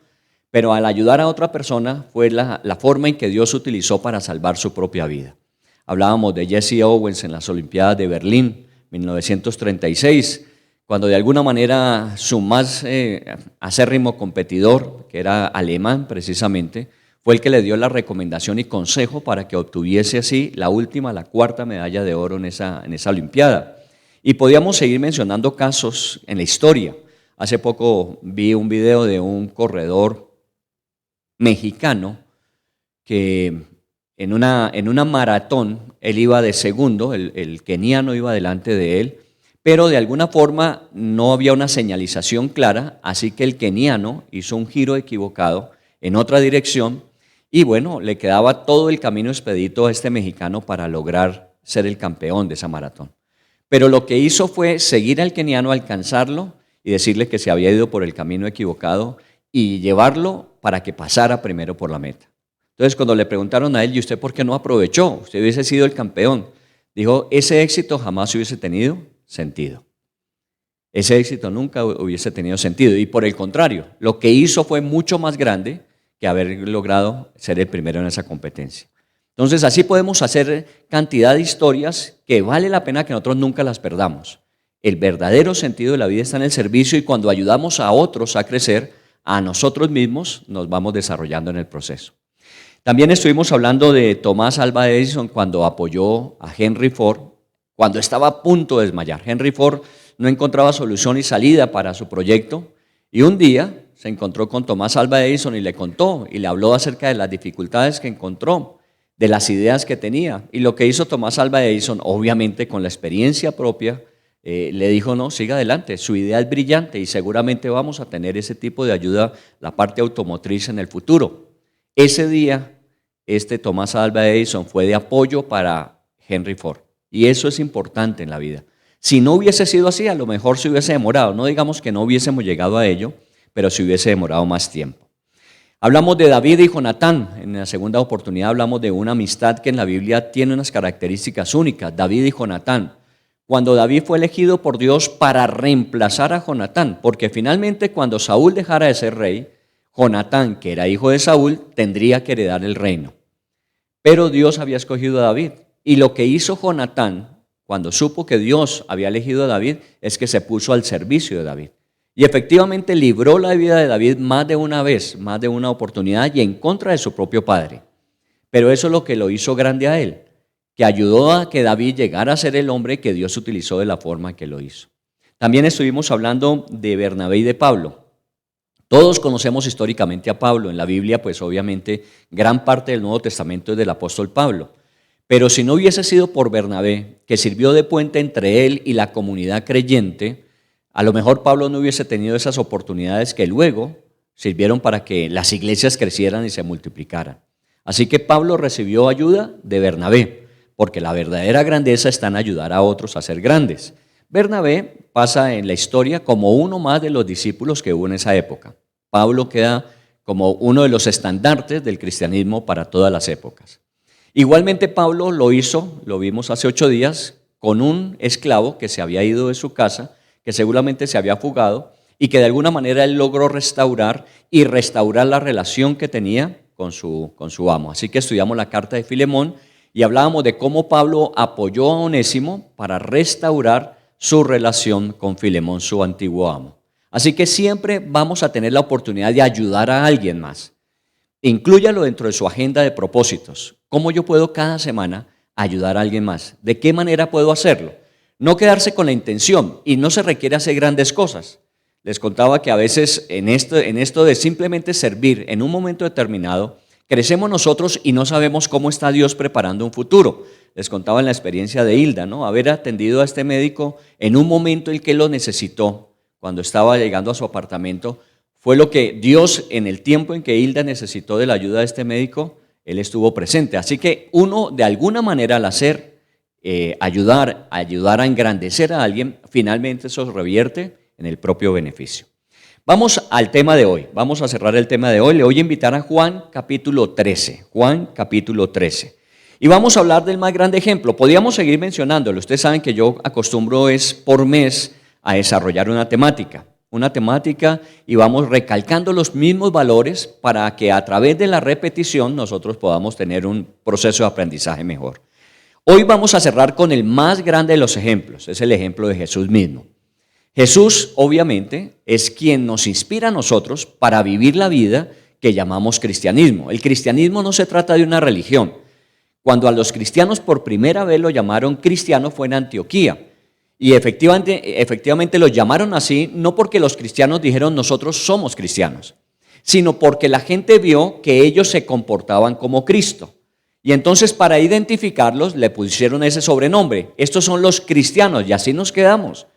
Pero al ayudar a otra persona fue la forma en que Dios utilizó para salvar su propia vida. Hablábamos de Jesse Owens en las Olimpiadas de Berlín, 1936, cuando de alguna manera su más acérrimo competidor, que era alemán precisamente, fue el que le dio la recomendación y consejo para que obtuviese así la cuarta medalla de oro en esa Olimpiada. Y podíamos seguir mencionando casos en la historia. Hace poco vi un video de un corredor mexicano que en una maratón él iba de segundo, el keniano iba delante de él, pero de alguna forma no había una señalización clara, así que el keniano hizo un giro equivocado en otra dirección y bueno, le quedaba todo el camino expedito a este mexicano para lograr ser el campeón de esa maratón. Pero lo que hizo fue seguir al keniano, alcanzarlo y decirle que se había ido por el camino equivocado y llevarlo para que pasara primero por la meta. Entonces, cuando le preguntaron a él, ¿y usted por qué no aprovechó? Usted hubiese sido el campeón. Dijo, ese éxito jamás hubiese tenido sentido. Ese éxito nunca hubiese tenido sentido. Y por el contrario, lo que hizo fue mucho más grande que haber logrado ser el primero en esa competencia. Entonces, así podemos hacer cantidad de historias que vale la pena que nosotros nunca las perdamos. El verdadero sentido de la vida está en el servicio y cuando ayudamos a otros a crecer, a nosotros mismos nos vamos desarrollando en el proceso. También estuvimos hablando de Tomás Alva Edison cuando apoyó a Henry Ford, cuando estaba a punto de desmayar. Henry Ford no encontraba solución y salida para su proyecto y un día se encontró con Tomás Alva Edison y le contó y le habló acerca de las dificultades que encontró, de las ideas que tenía. Y lo que hizo Tomás Alva Edison, obviamente con la experiencia propia, le dijo, no, siga adelante, su idea es brillante y seguramente vamos a tener ese tipo de ayuda, la parte automotriz en el futuro. Ese día, Tomás Alva Edison fue de apoyo para Henry Ford y eso es importante en la vida. Si no hubiese sido así, a lo mejor se hubiese demorado, no digamos que no hubiésemos llegado a ello, pero se hubiese demorado más tiempo. Hablamos de David y Jonatán, en la segunda oportunidad hablamos de una amistad que en la Biblia tiene unas características únicas, David y Jonatán. Cuando David fue elegido por Dios para reemplazar a Jonatán, porque finalmente cuando Saúl dejara de ser rey, Jonatán, que era hijo de Saúl, tendría que heredar el reino. Pero Dios había escogido a David, y lo que hizo Jonatán, cuando supo que Dios había elegido a David, es que se puso al servicio de David. Y efectivamente libró la vida de David más de una vez, más de una oportunidad, y en contra de su propio padre. pero eso es lo que lo hizo grande a él, que ayudó a que David llegara a ser el hombre que Dios utilizó de la forma que lo hizo. También estuvimos hablando de Bernabé y de Pablo. Todos conocemos históricamente a Pablo. En la Biblia, pues obviamente, gran parte del Nuevo Testamento es del apóstol Pablo. Pero si no hubiese sido por Bernabé, que sirvió de puente entre él y la comunidad creyente, a lo mejor Pablo no hubiese tenido esas oportunidades que luego sirvieron para que las iglesias crecieran y se multiplicaran. Así que Pablo recibió ayuda de Bernabé, porque la verdadera grandeza está en ayudar a otros a ser grandes. Bernabé pasa en la historia como uno más de los discípulos que hubo en esa época. Pablo queda como uno de los estandartes del cristianismo para todas las épocas. Igualmente Pablo lo hizo, lo vimos hace 8 días, con un esclavo que se había ido de su casa, que seguramente se había fugado y que de alguna manera él logró restaurar la relación que tenía con su amo. Así que estudiamos la carta de Filemón y hablábamos de cómo Pablo apoyó a Onésimo para restaurar su relación con Filemón, su antiguo amo. Así que siempre vamos a tener la oportunidad de ayudar a alguien más. Inclúyalo dentro de su agenda de propósitos. ¿Cómo yo puedo cada semana ayudar a alguien más? ¿De qué manera puedo hacerlo? No quedarse con la intención, y no se requiere hacer grandes cosas. Les contaba que a veces en esto de simplemente servir en un momento determinado, crecemos nosotros y no sabemos cómo está Dios preparando un futuro. Les contaba en la experiencia de Hilda, ¿no? Haber atendido a este médico en un momento en que lo necesitó, cuando estaba llegando a su apartamento, fue lo que Dios, en el tiempo en que Hilda necesitó de la ayuda de este médico, Él estuvo presente. Así que uno, de alguna manera, al hacer, ayudar a engrandecer a alguien, finalmente eso revierte en el propio beneficio. Vamos al tema de hoy, vamos a cerrar el tema de hoy. Le voy a invitar a Juan capítulo 13, Juan capítulo 13. Y vamos a hablar del más grande ejemplo. Podríamos seguir mencionándolo. Ustedes saben que yo acostumbro por mes a desarrollar una temática y vamos recalcando los mismos valores para que a través de la repetición nosotros podamos tener un proceso de aprendizaje mejor. Hoy vamos a cerrar con el más grande de los ejemplos, es el ejemplo de Jesús mismo. Jesús, obviamente, es quien nos inspira a nosotros para vivir la vida que llamamos cristianismo. El cristianismo no se trata de una religión. Cuando a los cristianos por primera vez lo llamaron cristianos fue en Antioquía. Y efectivamente los llamaron así, no porque los cristianos dijeron nosotros somos cristianos, sino porque la gente vio que ellos se comportaban como Cristo. Y entonces para identificarlos le pusieron ese sobrenombre. Estos son los cristianos y así nos quedamos.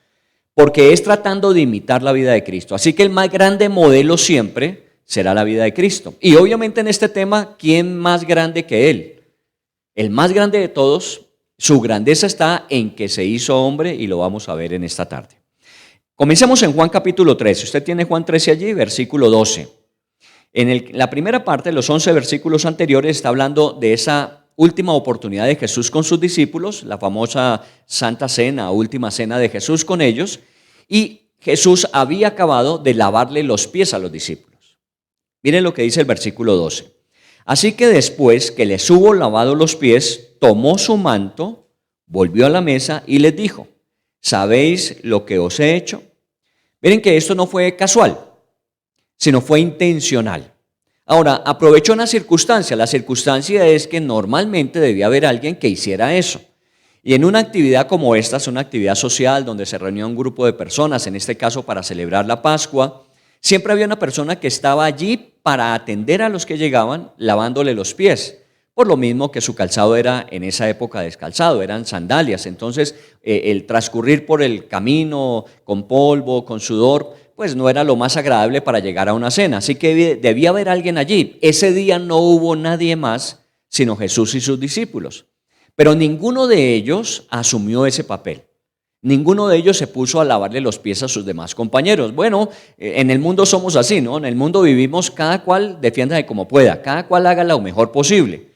Porque es tratando de imitar la vida de Cristo. Así que el más grande modelo siempre será la vida de Cristo. Y obviamente en este tema, ¿quién más grande que Él? El más grande de todos, su grandeza está en que se hizo hombre y lo vamos a ver en esta tarde. Comencemos en Juan capítulo 13. Usted tiene Juan 13 allí, versículo 12. En la primera parte, los 11 versículos anteriores, está hablando de esa última oportunidad de Jesús con sus discípulos, la famosa Santa Cena, última cena de Jesús con ellos, y Jesús había acabado de lavarle los pies a los discípulos. Miren lo que dice el versículo 12. Así que después que les hubo lavado los pies, tomó su manto, volvió a la mesa y les dijo, ¿sabéis lo que os he hecho? Miren que esto no fue casual, sino fue intencional. Ahora, aprovechó una circunstancia. La circunstancia es que normalmente debía haber alguien que hiciera eso. Y en una actividad como esta, es una actividad social donde se reunía un grupo de personas, en este caso para celebrar la Pascua, siempre había una persona que estaba allí para atender a los que llegaban, lavándole los pies. Por lo mismo que su calzado era en esa época descalzado, eran sandalias. Entonces, el transcurrir por el camino con polvo, con sudor, pues no era lo más agradable para llegar a una cena. Así que debía haber alguien allí. Ese día no hubo nadie más sino Jesús y sus discípulos. Pero ninguno de ellos asumió ese papel. Ninguno de ellos se puso a lavarle los pies a sus demás compañeros. Bueno, en el mundo somos así, ¿no? En el mundo vivimos, cada cual defiéndase como pueda, cada cual haga lo mejor posible.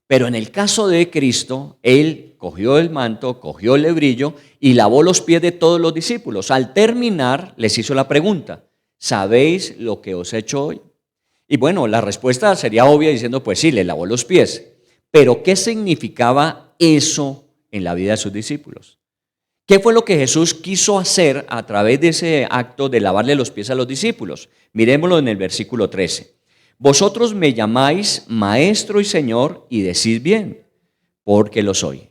Pero en el caso de Cristo, Él cogió el manto, cogió el lebrillo y lavó los pies de todos los discípulos. Al terminar, les hizo la pregunta, ¿sabéis lo que os he hecho hoy? Y bueno, la respuesta sería obvia diciendo, pues sí, le lavó los pies. Pero ¿qué significaba eso en la vida de sus discípulos? ¿Qué fue lo que Jesús quiso hacer a través de ese acto de lavarle los pies a los discípulos? Miremoslo en el versículo 13. Vosotros me llamáis Maestro y Señor y decís bien, porque lo soy.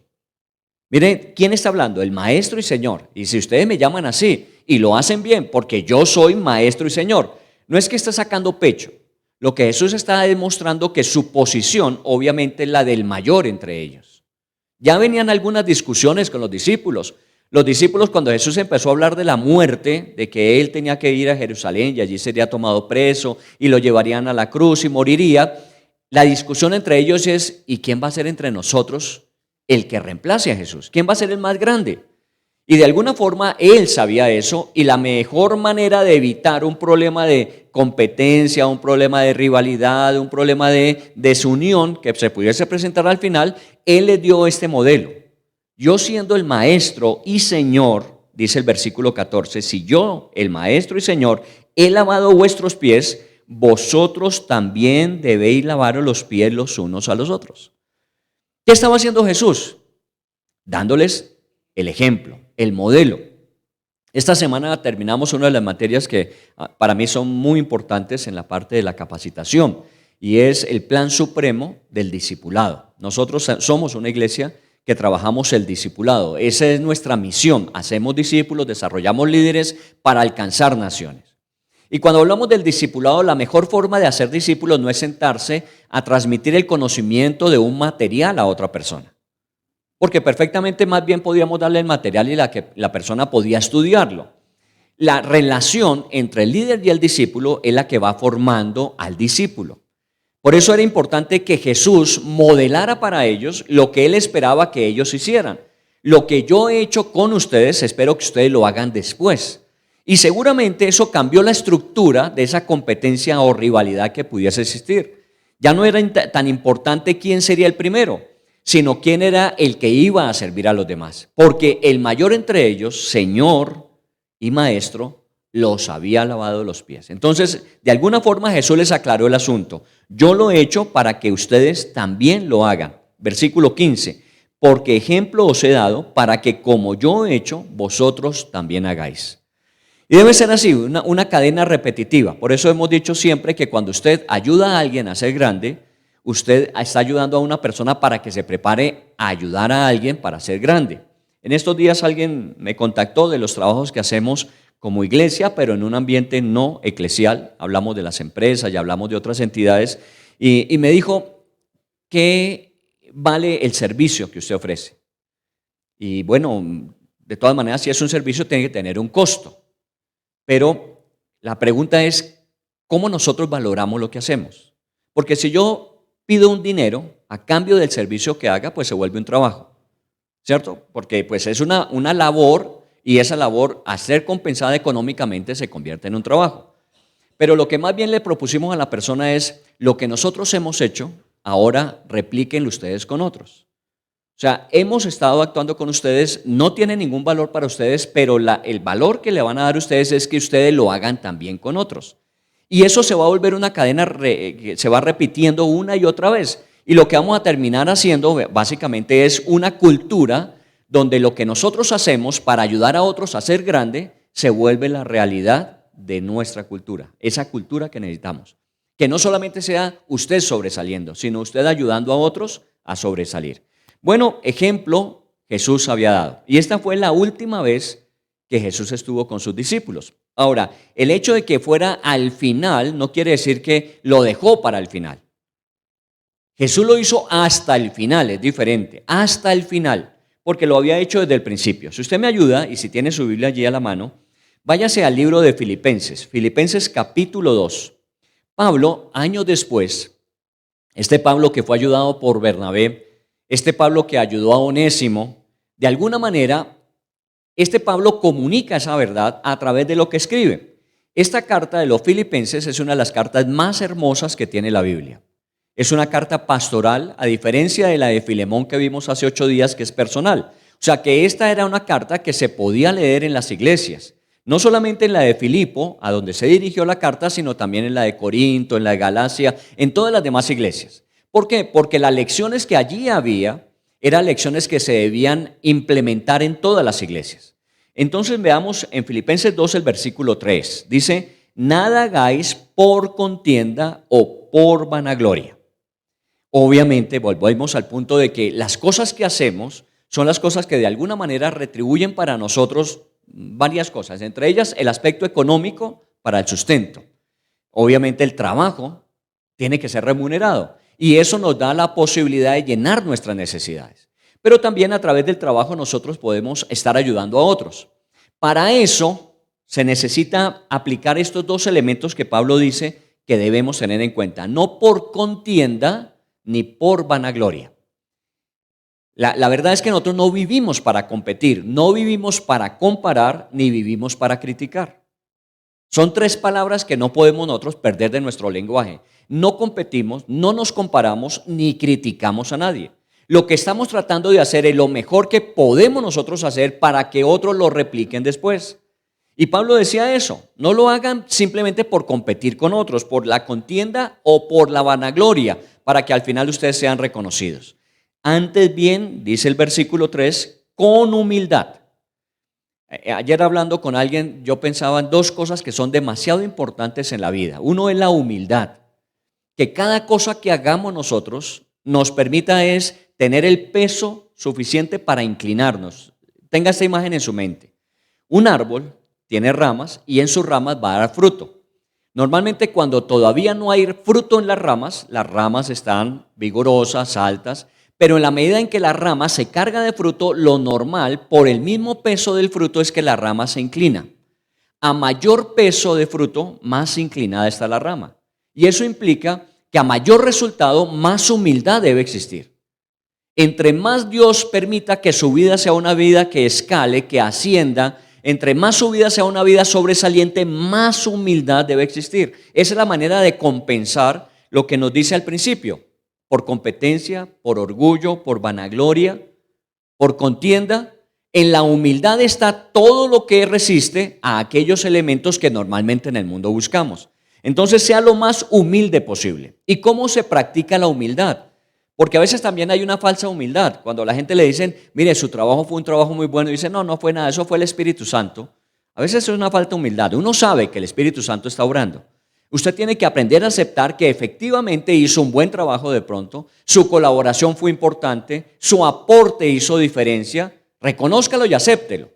Miren, ¿quién está hablando? El Maestro y Señor. Y si ustedes me llaman así y lo hacen bien, porque yo soy Maestro y Señor, no es que está sacando pecho. Lo que Jesús está demostrando que su posición obviamente es la del mayor entre ellos. Ya venían algunas discusiones con los discípulos. Los discípulos, cuando Jesús empezó a hablar de la muerte, de que él tenía que ir a Jerusalén y allí sería tomado preso y lo llevarían a la cruz y moriría, la discusión entre ellos es: ¿y quién va a ser entre nosotros el que reemplace a Jesús? ¿Quién va a ser el más grande? Y de alguna forma él sabía eso, y la mejor manera de evitar un problema de competencia, un problema de rivalidad, un problema de desunión que se pudiese presentar al final, él les dio este modelo. Yo, siendo el Maestro y Señor, dice el versículo 14, si yo, el Maestro y Señor, he lavado vuestros pies, vosotros también debéis lavaros los pies los unos a los otros. ¿Qué estaba haciendo Jesús? Dándoles el ejemplo, el modelo. Esta semana terminamos una de las materias que para mí son muy importantes en la parte de la capacitación, y es el plan supremo del discipulado. Nosotros somos una iglesia que trabajamos el discipulado. Esa es nuestra misión. Hacemos discípulos, desarrollamos líderes para alcanzar naciones. Y cuando hablamos del discipulado, la mejor forma de hacer discípulos no es sentarse a transmitir el conocimiento de un material a otra persona. Porque perfectamente más bien podíamos darle el material y la persona podía estudiarlo. La relación entre el líder y el discípulo es la que va formando al discípulo. Por eso era importante que Jesús modelara para ellos lo que él esperaba que ellos hicieran. Lo que yo he hecho con ustedes, espero que ustedes lo hagan después. Y seguramente eso cambió la estructura de esa competencia o rivalidad que pudiese existir. Ya no era tan importante quién sería el primero, sino quién era el que iba a servir a los demás. Porque el mayor entre ellos, Señor y Maestro, los había lavado los pies. Entonces, de alguna forma Jesús les aclaró el asunto. Yo lo he hecho para que ustedes también lo hagan. Versículo 15. Porque ejemplo os he dado para que como yo he hecho, vosotros también hagáis. Y debe ser así, una cadena repetitiva. Por eso hemos dicho siempre que cuando usted ayuda a alguien a ser grande, usted está ayudando a una persona para que se prepare a ayudar a alguien para ser grande. En estos días alguien me contactó de los trabajos que hacemos como iglesia, pero en un ambiente no eclesial. Hablamos de las empresas y hablamos de otras entidades. Y me dijo: ¿qué vale el servicio que usted ofrece? Y bueno, de todas maneras, si es un servicio, tiene que tener un costo. Pero la pregunta es, ¿cómo nosotros valoramos lo que hacemos? Porque si yo pido un dinero a cambio del servicio que haga, pues se vuelve un trabajo, ¿cierto? Porque pues es una labor, y esa labor, a ser compensada económicamente, se convierte en un trabajo. Pero lo que más bien le propusimos a la persona es: lo que nosotros hemos hecho, ahora replíquenlo ustedes con otros. O sea, hemos estado actuando con ustedes, no tiene ningún valor para ustedes, pero el valor que le van a dar a ustedes es que ustedes lo hagan también con otros. Y eso se va a volver una cadena que se va repitiendo una y otra vez. Y lo que vamos a terminar haciendo básicamente es una cultura donde lo que nosotros hacemos para ayudar a otros a ser grande se vuelve la realidad de nuestra cultura, esa cultura que necesitamos. Que no solamente sea usted sobresaliendo, sino usted ayudando a otros a sobresalir. Bueno, ejemplo Jesús había dado. Y esta fue la última vez que Jesús estuvo con sus discípulos. Ahora, el hecho de que fuera al final no quiere decir que lo dejó para el final. Jesús lo hizo hasta el final, es diferente, hasta el final, porque lo había hecho desde el principio. Si usted me ayuda, y si tiene su Biblia allí a la mano, váyase al libro de Filipenses, Filipenses capítulo 2. Pablo, años después, este Pablo que fue ayudado por Bernabé, este Pablo que ayudó a Onésimo, de alguna manera, este Pablo comunica esa verdad a través de lo que escribe. Esta carta de los Filipenses es una de las cartas más hermosas que tiene la Biblia. Es una carta pastoral, a diferencia de la de Filemón que vimos hace 8 días, que es personal. O sea que esta era una carta que se podía leer en las iglesias. No solamente en la de Filipo, a donde se dirigió la carta, sino también en la de Corinto, en la de Galacia, en todas las demás iglesias. ¿Por qué? Porque las lecciones que allí había eran lecciones que se debían implementar en todas las iglesias. Entonces veamos en Filipenses 2 el versículo 3. Dice: nada hagáis por contienda o por vanagloria. Obviamente, volvemos al punto de que las cosas que hacemos son las cosas que de alguna manera retribuyen para nosotros varias cosas, entre ellas el aspecto económico para el sustento. Obviamente el trabajo tiene que ser remunerado y eso nos da la posibilidad de llenar nuestras necesidades. Pero también a través del trabajo nosotros podemos estar ayudando a otros. Para eso se necesita aplicar estos dos elementos que Pablo dice que debemos tener en cuenta, no por contienda ni por vanagloria. La verdad es que nosotros no vivimos para competir, no vivimos para comparar, ni vivimos para criticar. Son tres palabras que no podemos nosotros perder de nuestro lenguaje. No competimos, no nos comparamos, ni criticamos a nadie. Lo que estamos tratando de hacer es lo mejor que podemos nosotros hacer para que otros lo repliquen después. Y Pablo decía eso, no lo hagan simplemente por competir con otros, por la contienda o por la vanagloria, para que al final ustedes sean reconocidos. Antes bien, dice el versículo 3, con humildad. Ayer hablando con alguien, yo pensaba en dos cosas que son demasiado importantes en la vida. Uno es la humildad, que cada cosa que hagamos nosotros nos permita es tener el peso suficiente para inclinarnos. Tenga esta imagen en su mente. Un árbol tiene ramas y en sus ramas va a dar fruto. Normalmente cuando todavía no hay fruto en las ramas están vigorosas, altas, pero en la medida en que la rama se carga de fruto, lo normal, por el mismo peso del fruto, es que la rama se inclina. A mayor peso de fruto, más inclinada está la rama. Y eso implica que a mayor resultado, más humildad debe existir. Entre más Dios permita que su vida sea una vida que escale, que ascienda, entre más su vida sea una vida sobresaliente, más humildad debe existir. Esa es la manera de compensar lo que nos dice al principio. Por competencia, por orgullo, por vanagloria, por contienda. En la humildad está todo lo que resiste a aquellos elementos que normalmente en el mundo buscamos. Entonces sea lo más humilde posible. ¿Y cómo se practica la humildad? Porque a veces también hay una falsa humildad. Cuando a la gente le dicen, mire, su trabajo fue un trabajo muy bueno, y dice, no fue nada, eso fue el Espíritu Santo. A veces es una falta de humildad. Uno sabe que el Espíritu Santo está obrando. Usted tiene que aprender a aceptar que efectivamente hizo un buen trabajo de pronto, su colaboración fue importante, su aporte hizo diferencia, reconózcalo y acéptelo.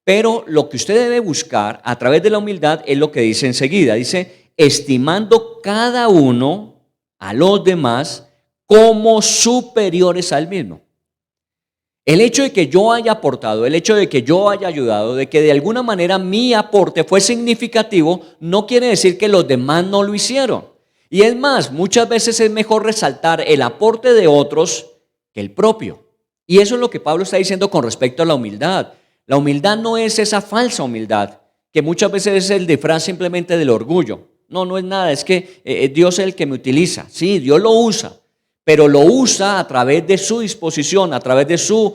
Pero lo que usted debe buscar a través de la humildad es lo que dice enseguida, dice, estimando cada uno a los demás como superiores al mismo. El hecho de que yo haya aportado, el hecho de que yo haya ayudado, de que de alguna manera mi aporte fue significativo, no quiere decir que los demás no lo hicieron. Y es más, muchas veces es mejor resaltar el aporte de otros que el propio. Y eso es lo que Pablo está diciendo con respecto a la humildad. La humildad no es esa falsa humildad, que muchas veces es el disfraz simplemente del orgullo. No es nada, es que Dios es el que me utiliza. Sí, Dios lo usa. Pero lo usa a través de su disposición, a través de su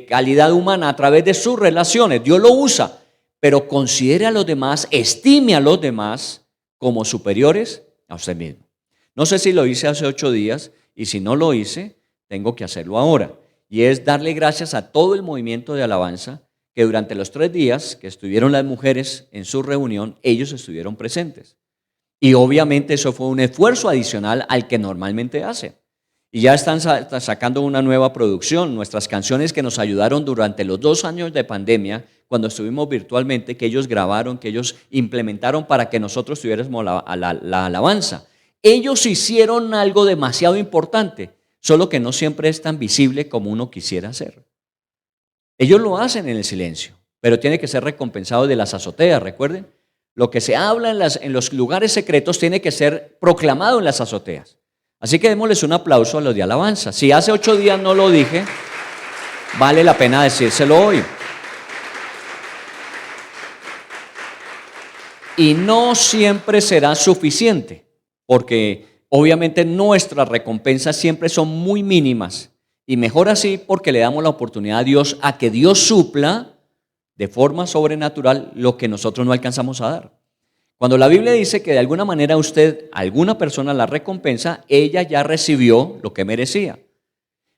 calidad humana, a través de sus relaciones. Dios lo usa, pero considere a los demás, estime a los demás como superiores a usted mismo. No sé si lo hice hace 8 días y si no lo hice, tengo que hacerlo ahora. Y es darle gracias a todo el movimiento de alabanza que durante los 3 días que estuvieron las mujeres en su reunión, ellos estuvieron presentes. Y obviamente eso fue un esfuerzo adicional al que normalmente hacen. Y ya están sacando una nueva producción, nuestras canciones que nos ayudaron durante los 2 años de pandemia, cuando estuvimos virtualmente, que ellos grabaron, que ellos implementaron para que nosotros tuviéramos la alabanza. Ellos hicieron algo demasiado importante, solo que no siempre es tan visible como uno quisiera hacer. Ellos lo hacen en el silencio, pero tiene que ser recompensado de las azoteas, recuerden. Lo que se habla en los lugares secretos tiene que ser proclamado en las azoteas. Así que démosles un aplauso a los de alabanza. Si hace 8 días no lo dije, vale la pena decírselo hoy. Y no siempre será suficiente, porque obviamente nuestras recompensas siempre son muy mínimas. Y mejor así porque le damos la oportunidad a Dios a que Dios supla de forma sobrenatural lo que nosotros no alcanzamos a dar. Cuando la Biblia dice que de alguna manera usted, alguna persona la recompensa, ella ya recibió lo que merecía.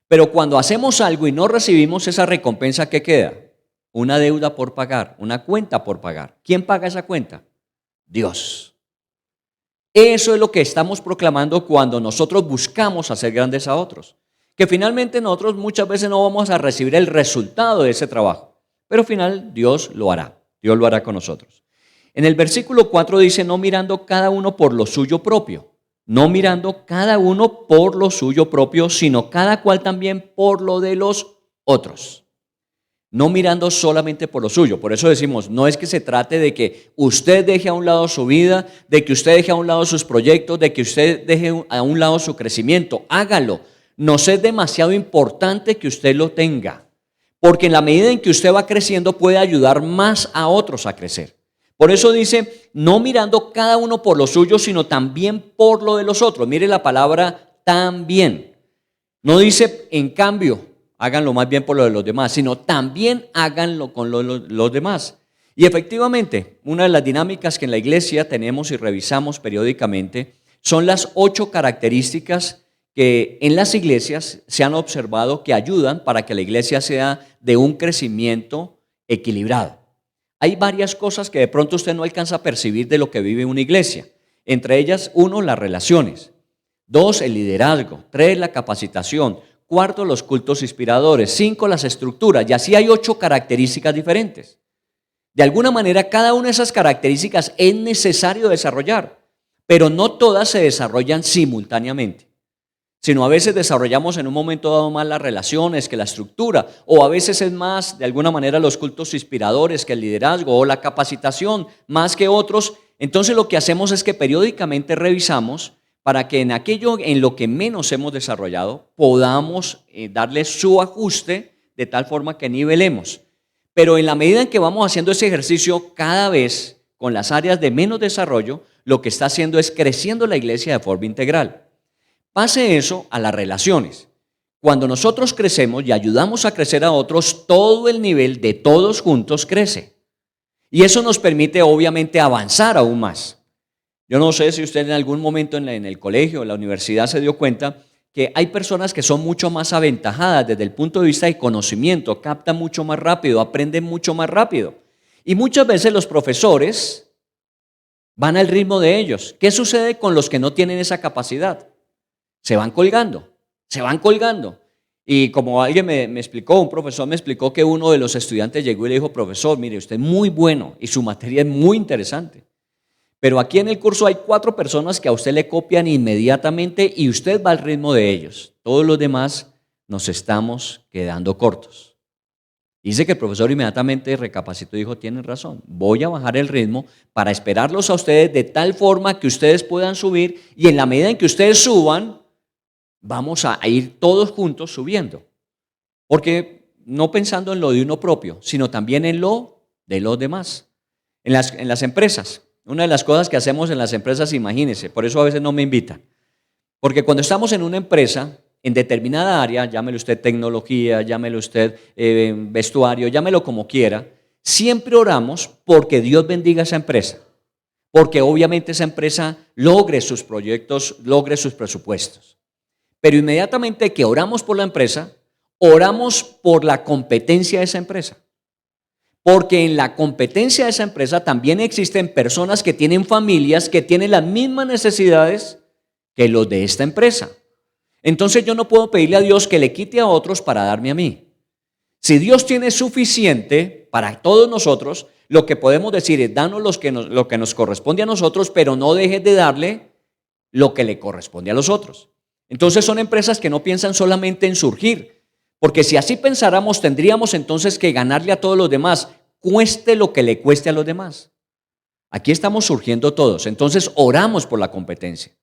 Pero cuando hacemos algo y no recibimos esa recompensa, ¿qué queda? Una deuda por pagar, una cuenta por pagar. ¿Quién paga esa cuenta? Dios. Eso es lo que estamos proclamando cuando nosotros buscamos hacer grandes a otros. Que finalmente nosotros muchas veces no vamos a recibir el resultado de ese trabajo, pero al final Dios lo hará con nosotros. En el versículo 4 dice, no mirando cada uno por lo suyo propio, no mirando cada uno por lo suyo propio, sino cada cual también por lo de los otros. No mirando solamente por lo suyo. Por eso decimos, no es que se trate de que usted deje a un lado su vida, de que usted deje a un lado sus proyectos, de que usted deje a un lado su crecimiento. Hágalo. No es demasiado importante que usted lo tenga, porque en la medida en que usted va creciendo puede ayudar más a otros a crecer. Por eso dice, no mirando cada uno por lo suyo, sino también por lo de los otros. Mire la palabra también. No dice en cambio, háganlo más bien por lo de los demás, sino también háganlo con los demás. Y efectivamente, una de las dinámicas que en la iglesia tenemos y revisamos periódicamente son las 8 características que en las iglesias se han observado que ayudan para que la iglesia sea de un crecimiento equilibrado. Hay varias cosas que de pronto usted no alcanza a percibir de lo que vive una iglesia. Entre ellas, 1, las relaciones. 2, el liderazgo. 3, la capacitación. 4, los cultos inspiradores. 5, las estructuras. Y así hay 8 características diferentes. De alguna manera, cada una de esas características es necesario desarrollar, pero no todas se desarrollan simultáneamente, sino a veces desarrollamos en un momento dado más las relaciones que la estructura, o a veces es más, de alguna manera, los cultos inspiradores que el liderazgo, o la capacitación más que otros. Entonces lo que hacemos es que periódicamente revisamos para que en aquello en lo que menos hemos desarrollado podamos darle su ajuste de tal forma que nivelemos. Pero en la medida en que vamos haciendo ese ejercicio cada vez con las áreas de menos desarrollo, lo que está haciendo es creciendo la iglesia de forma integral. Pase eso a las relaciones. Cuando nosotros crecemos y ayudamos a crecer a otros, todo el nivel de todos juntos crece. Y eso nos permite obviamente avanzar aún más. Yo no sé si usted en algún momento en el colegio, en la universidad se dio cuenta que hay personas que son mucho más aventajadas desde el punto de vista de conocimiento, captan mucho más rápido, aprenden mucho más rápido. Y muchas veces los profesores van al ritmo de ellos. ¿Qué sucede con los que no tienen esa capacidad? Se van colgando. Y como alguien me explicó, un profesor me explicó que uno de los estudiantes llegó y le dijo, profesor, mire, usted es muy bueno y su materia es muy interesante. Pero aquí en el curso hay 4 personas que a usted le copian inmediatamente y usted va al ritmo de ellos. Todos los demás nos estamos quedando cortos. Dice que el profesor inmediatamente recapacitó y dijo, tienen razón, voy a bajar el ritmo para esperarlos a ustedes de tal forma que ustedes puedan subir, y en la medida en que ustedes suban, vamos a ir todos juntos subiendo. Porque no pensando en lo de uno propio, sino también en lo de los demás. En las empresas, una de las cosas que hacemos en las empresas, imagínense, por eso a veces no me invitan. Porque cuando estamos en una empresa, en determinada área, llámelo usted tecnología, llámelo usted vestuario, llámelo como quiera, siempre oramos porque Dios bendiga esa empresa, porque obviamente esa empresa logre sus proyectos, logre sus presupuestos. Pero inmediatamente que oramos por la empresa, oramos por la competencia de esa empresa, porque en la competencia de esa empresa también existen personas que tienen familias que tienen las mismas necesidades que los de esta empresa. Entonces yo no puedo pedirle a Dios que le quite a otros para darme a mí. Si Dios tiene suficiente para todos nosotros, lo que podemos decir es danos lo que nos corresponde a nosotros, pero no dejes de darle lo que le corresponde a los otros. Entonces son empresas que no piensan solamente en surgir, porque si así pensáramos tendríamos entonces que ganarle a todos los demás, cueste lo que le cueste a los demás. Aquí estamos surgiendo todos, entonces oramos por la competencia.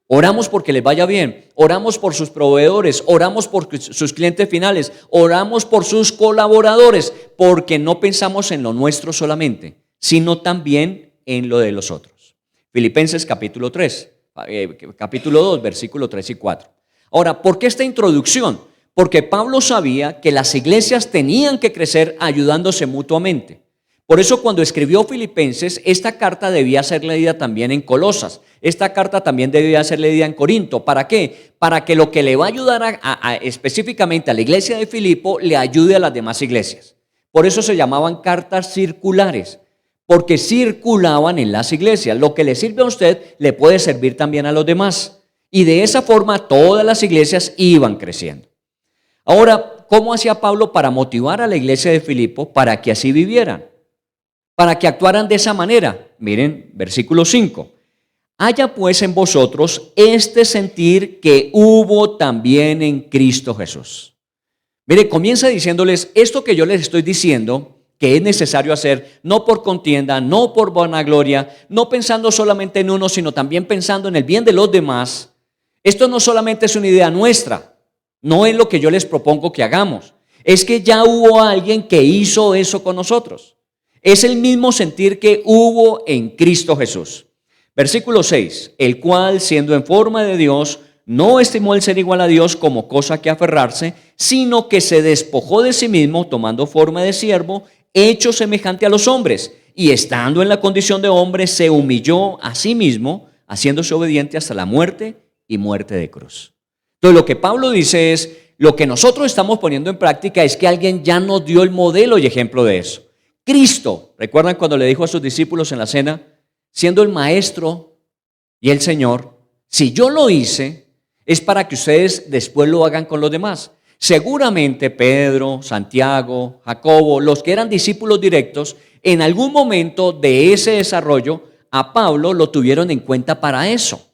Oramos porque les vaya bien, oramos por sus proveedores, oramos por sus clientes finales, oramos por sus colaboradores, porque no pensamos en lo nuestro solamente, sino también en lo de los otros. Filipenses capítulo 2, versículo 3 y 4. Ahora, ¿por qué esta introducción? Porque Pablo sabía que las iglesias tenían que crecer ayudándose mutuamente. Por eso cuando escribió Filipenses, esta carta debía ser leída también en Colosas. Esta carta también debía ser leída en Corinto. ¿Para qué? Para que lo que le va a ayudar específicamente a la iglesia de Filipo le ayude a las demás iglesias. Por eso se llamaban cartas circulares, porque circulaban en las iglesias. Lo que le sirve a usted le puede servir también a los demás. Y de esa forma todas las iglesias iban creciendo. Ahora, ¿cómo hacía Pablo para motivar a la iglesia de Filipo para que así vivieran? Para que actuaran de esa manera. Miren, versículo 5. Haya pues en vosotros este sentir que hubo también en Cristo Jesús. Mire, comienza diciéndoles esto que yo les estoy diciendo, que es necesario hacer, no por contienda, no por vanagloria, no pensando solamente en uno, sino también pensando en el bien de los demás. Esto no solamente es una idea nuestra, no es lo que yo les propongo que hagamos, es que ya hubo alguien que hizo eso con nosotros. Es el mismo sentir que hubo en Cristo Jesús. Versículo 6, el cual siendo en forma de Dios, no estimó el ser igual a Dios como cosa que aferrarse, sino que se despojó de sí mismo, tomando forma de siervo, hecho semejante a los hombres, y estando en la condición de hombre, se humilló a sí mismo, haciéndose obediente hasta la muerte y muerte de cruz. Entonces lo que Pablo dice es, lo que nosotros estamos poniendo en práctica es que alguien ya nos dio el modelo y ejemplo de eso. Cristo, ¿recuerdan cuando le dijo a sus discípulos en la cena? Siendo el maestro y el Señor, si yo lo hice, es para que ustedes después lo hagan con los demás. Seguramente Pedro, Santiago, Jacobo, los que eran discípulos directos, en algún momento de ese desarrollo, a Pablo lo tuvieron en cuenta para eso,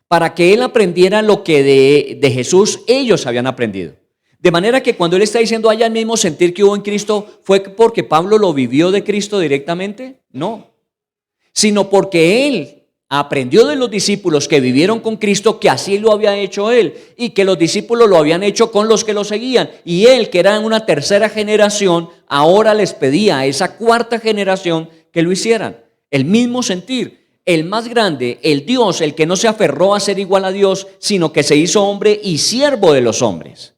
para que él aprendiera lo que de Jesús ellos habían aprendido. De manera que cuando él está diciendo haya el mismo sentir que hubo en Cristo, ¿fue porque Pablo lo vivió de Cristo directamente? No, sino porque él aprendió de los discípulos que vivieron con Cristo que así lo había hecho él y que los discípulos lo habían hecho con los que lo seguían. Y él, que era una tercera generación, ahora les pedía a esa cuarta generación que lo hicieran. El mismo sentir, el más grande, el Dios, el que no se aferró a ser igual a Dios, sino que se hizo hombre y siervo de los hombres.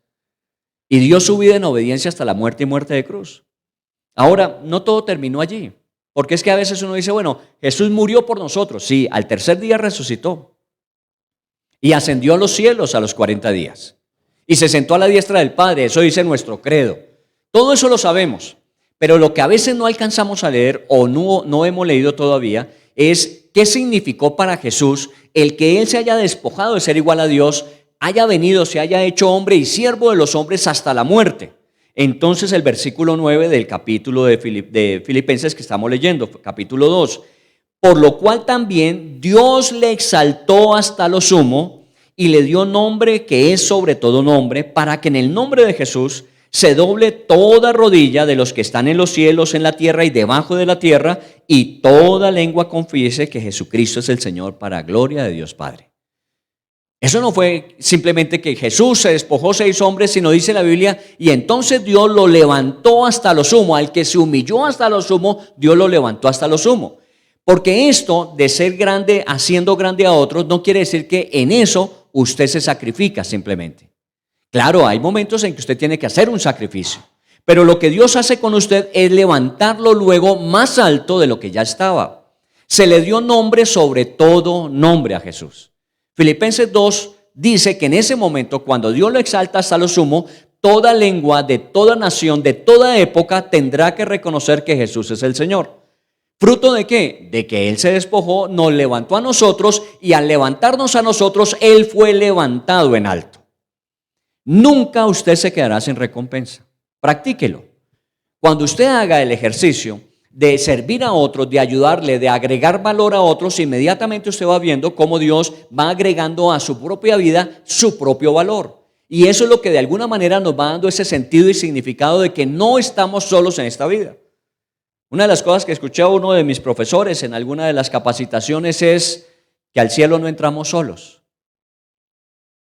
Y dio su vida en obediencia hasta la muerte y muerte de cruz. Ahora, no todo terminó allí. Porque es que a veces uno dice, bueno, Jesús murió por nosotros. Sí, al tercer día resucitó. Y ascendió a los cielos a los 40 días. Y se sentó a la diestra del Padre. Eso dice nuestro credo. Todo eso lo sabemos. Pero lo que a veces no alcanzamos a leer o no hemos leído todavía es qué significó para Jesús el que Él se haya despojado de ser igual a Dios, haya venido, se haya hecho hombre y siervo de los hombres hasta la muerte. Entonces el versículo 9 del capítulo de Filipenses que estamos leyendo, capítulo 2, por lo cual también Dios le exaltó hasta lo sumo y le dio nombre que es sobre todo nombre, para que en el nombre de Jesús se doble toda rodilla de los que están en los cielos, en la tierra y debajo de la tierra, y toda lengua confiese que Jesucristo es el Señor, para gloria de Dios Padre. Eso no fue simplemente que Jesús se despojó, se hizo hombre, sino dice la Biblia, y entonces Dios lo levantó hasta lo sumo. Al que se humilló hasta lo sumo, Dios lo levantó hasta lo sumo. Porque esto de ser grande, haciendo grande a otros, no quiere decir que en eso usted se sacrifica simplemente. Claro, hay momentos en que usted tiene que hacer un sacrificio, pero lo que Dios hace con usted es levantarlo luego más alto de lo que ya estaba. Se le dio nombre sobre todo nombre a Jesús. Filipenses 2 dice que en ese momento, cuando Dios lo exalta hasta lo sumo, toda lengua de toda nación, de toda época, tendrá que reconocer que Jesús es el Señor. ¿Fruto de qué? De que Él se despojó, nos levantó a nosotros, y al levantarnos a nosotros, Él fue levantado en alto. Nunca usted se quedará sin recompensa. Practíquelo. Cuando usted haga el ejercicio de servir a otros, de ayudarle, de agregar valor a otros, inmediatamente usted va viendo cómo Dios va agregando a su propia vida su propio valor. Y eso es lo que de alguna manera nos va dando ese sentido y significado de que no estamos solos en esta vida. Una de las cosas que escuché a uno de mis profesores en alguna de las capacitaciones es que al cielo no entramos solos.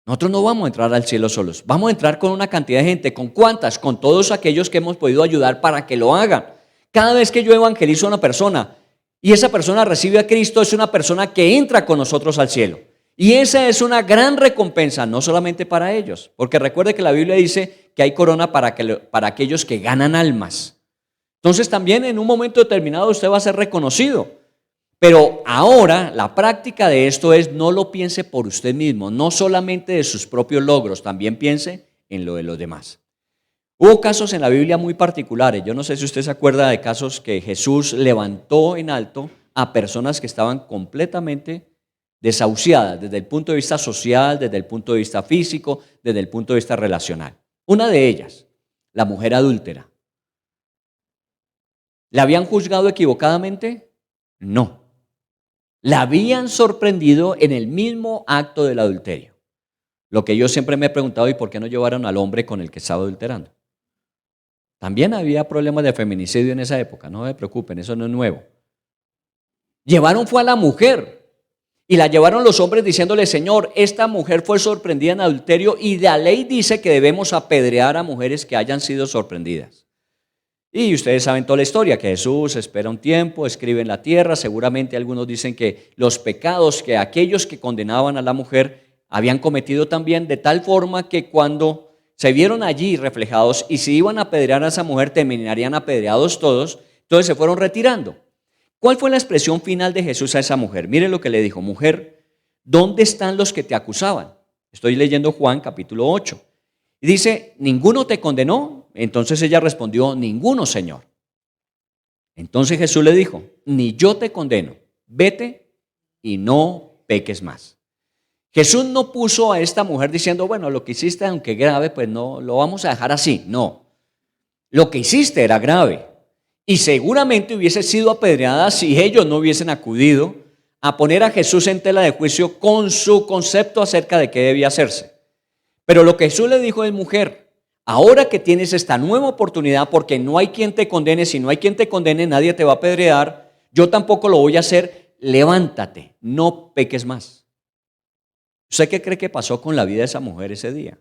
Nosotros no vamos a entrar al cielo solos, vamos a entrar con una cantidad de gente. ¿Con cuántas? Con todos aquellos que hemos podido ayudar para que lo hagan. Cada vez que yo evangelizo a una persona y esa persona recibe a Cristo, es una persona que entra con nosotros al cielo. Y esa es una gran recompensa, no solamente para ellos, porque recuerde que la Biblia dice que hay corona para aquellos que ganan almas. Entonces también en un momento determinado usted va a ser reconocido. Pero ahora la práctica de esto es: no lo piense por usted mismo, no solamente de sus propios logros, también piense en lo de los demás. Hubo casos en la Biblia muy particulares. Yo no sé si usted se acuerda de casos que Jesús levantó en alto a personas que estaban completamente desahuciadas desde el punto de vista social, desde el punto de vista físico, desde el punto de vista relacional. Una de ellas, la mujer adúltera. ¿La habían juzgado equivocadamente? No. La habían sorprendido en el mismo acto del adulterio. Lo que yo siempre me he preguntado, ¿y por qué no llevaron al hombre con el que estaba adulterando? También había problemas de feminicidio en esa época, no se preocupen, eso no es nuevo. Llevaron fue a la mujer y la llevaron los hombres diciéndole, Señor, esta mujer fue sorprendida en adulterio y la ley dice que debemos apedrear a mujeres que hayan sido sorprendidas. Y ustedes saben toda la historia, que Jesús espera un tiempo, escribe en la tierra, seguramente algunos dicen que los pecados que aquellos que condenaban a la mujer habían cometido también, de tal forma que cuando se vieron allí reflejados y si iban a apedrear a esa mujer terminarían apedreados todos, entonces se fueron retirando. ¿Cuál fue la expresión final de Jesús a esa mujer? Mire lo que le dijo, mujer, ¿dónde están los que te acusaban? Estoy leyendo Juan capítulo 8. Y dice, ¿ninguno te condenó? Entonces ella respondió, ninguno, Señor. Entonces Jesús le dijo, ni yo te condeno, vete y no peques más. Jesús no puso a esta mujer diciendo, bueno, lo que hiciste, aunque grave, pues no, lo vamos a dejar así. No, lo que hiciste era grave y seguramente hubiese sido apedreada si ellos no hubiesen acudido a poner a Jesús en tela de juicio con su concepto acerca de qué debía hacerse. Pero lo que Jesús le dijo es, mujer, ahora que tienes esta nueva oportunidad, porque no hay quien te condene, si no hay quien te condene, nadie te va a apedrear, yo tampoco lo voy a hacer, levántate, no peques más. ¿Usted qué cree que pasó con la vida de esa mujer ese día?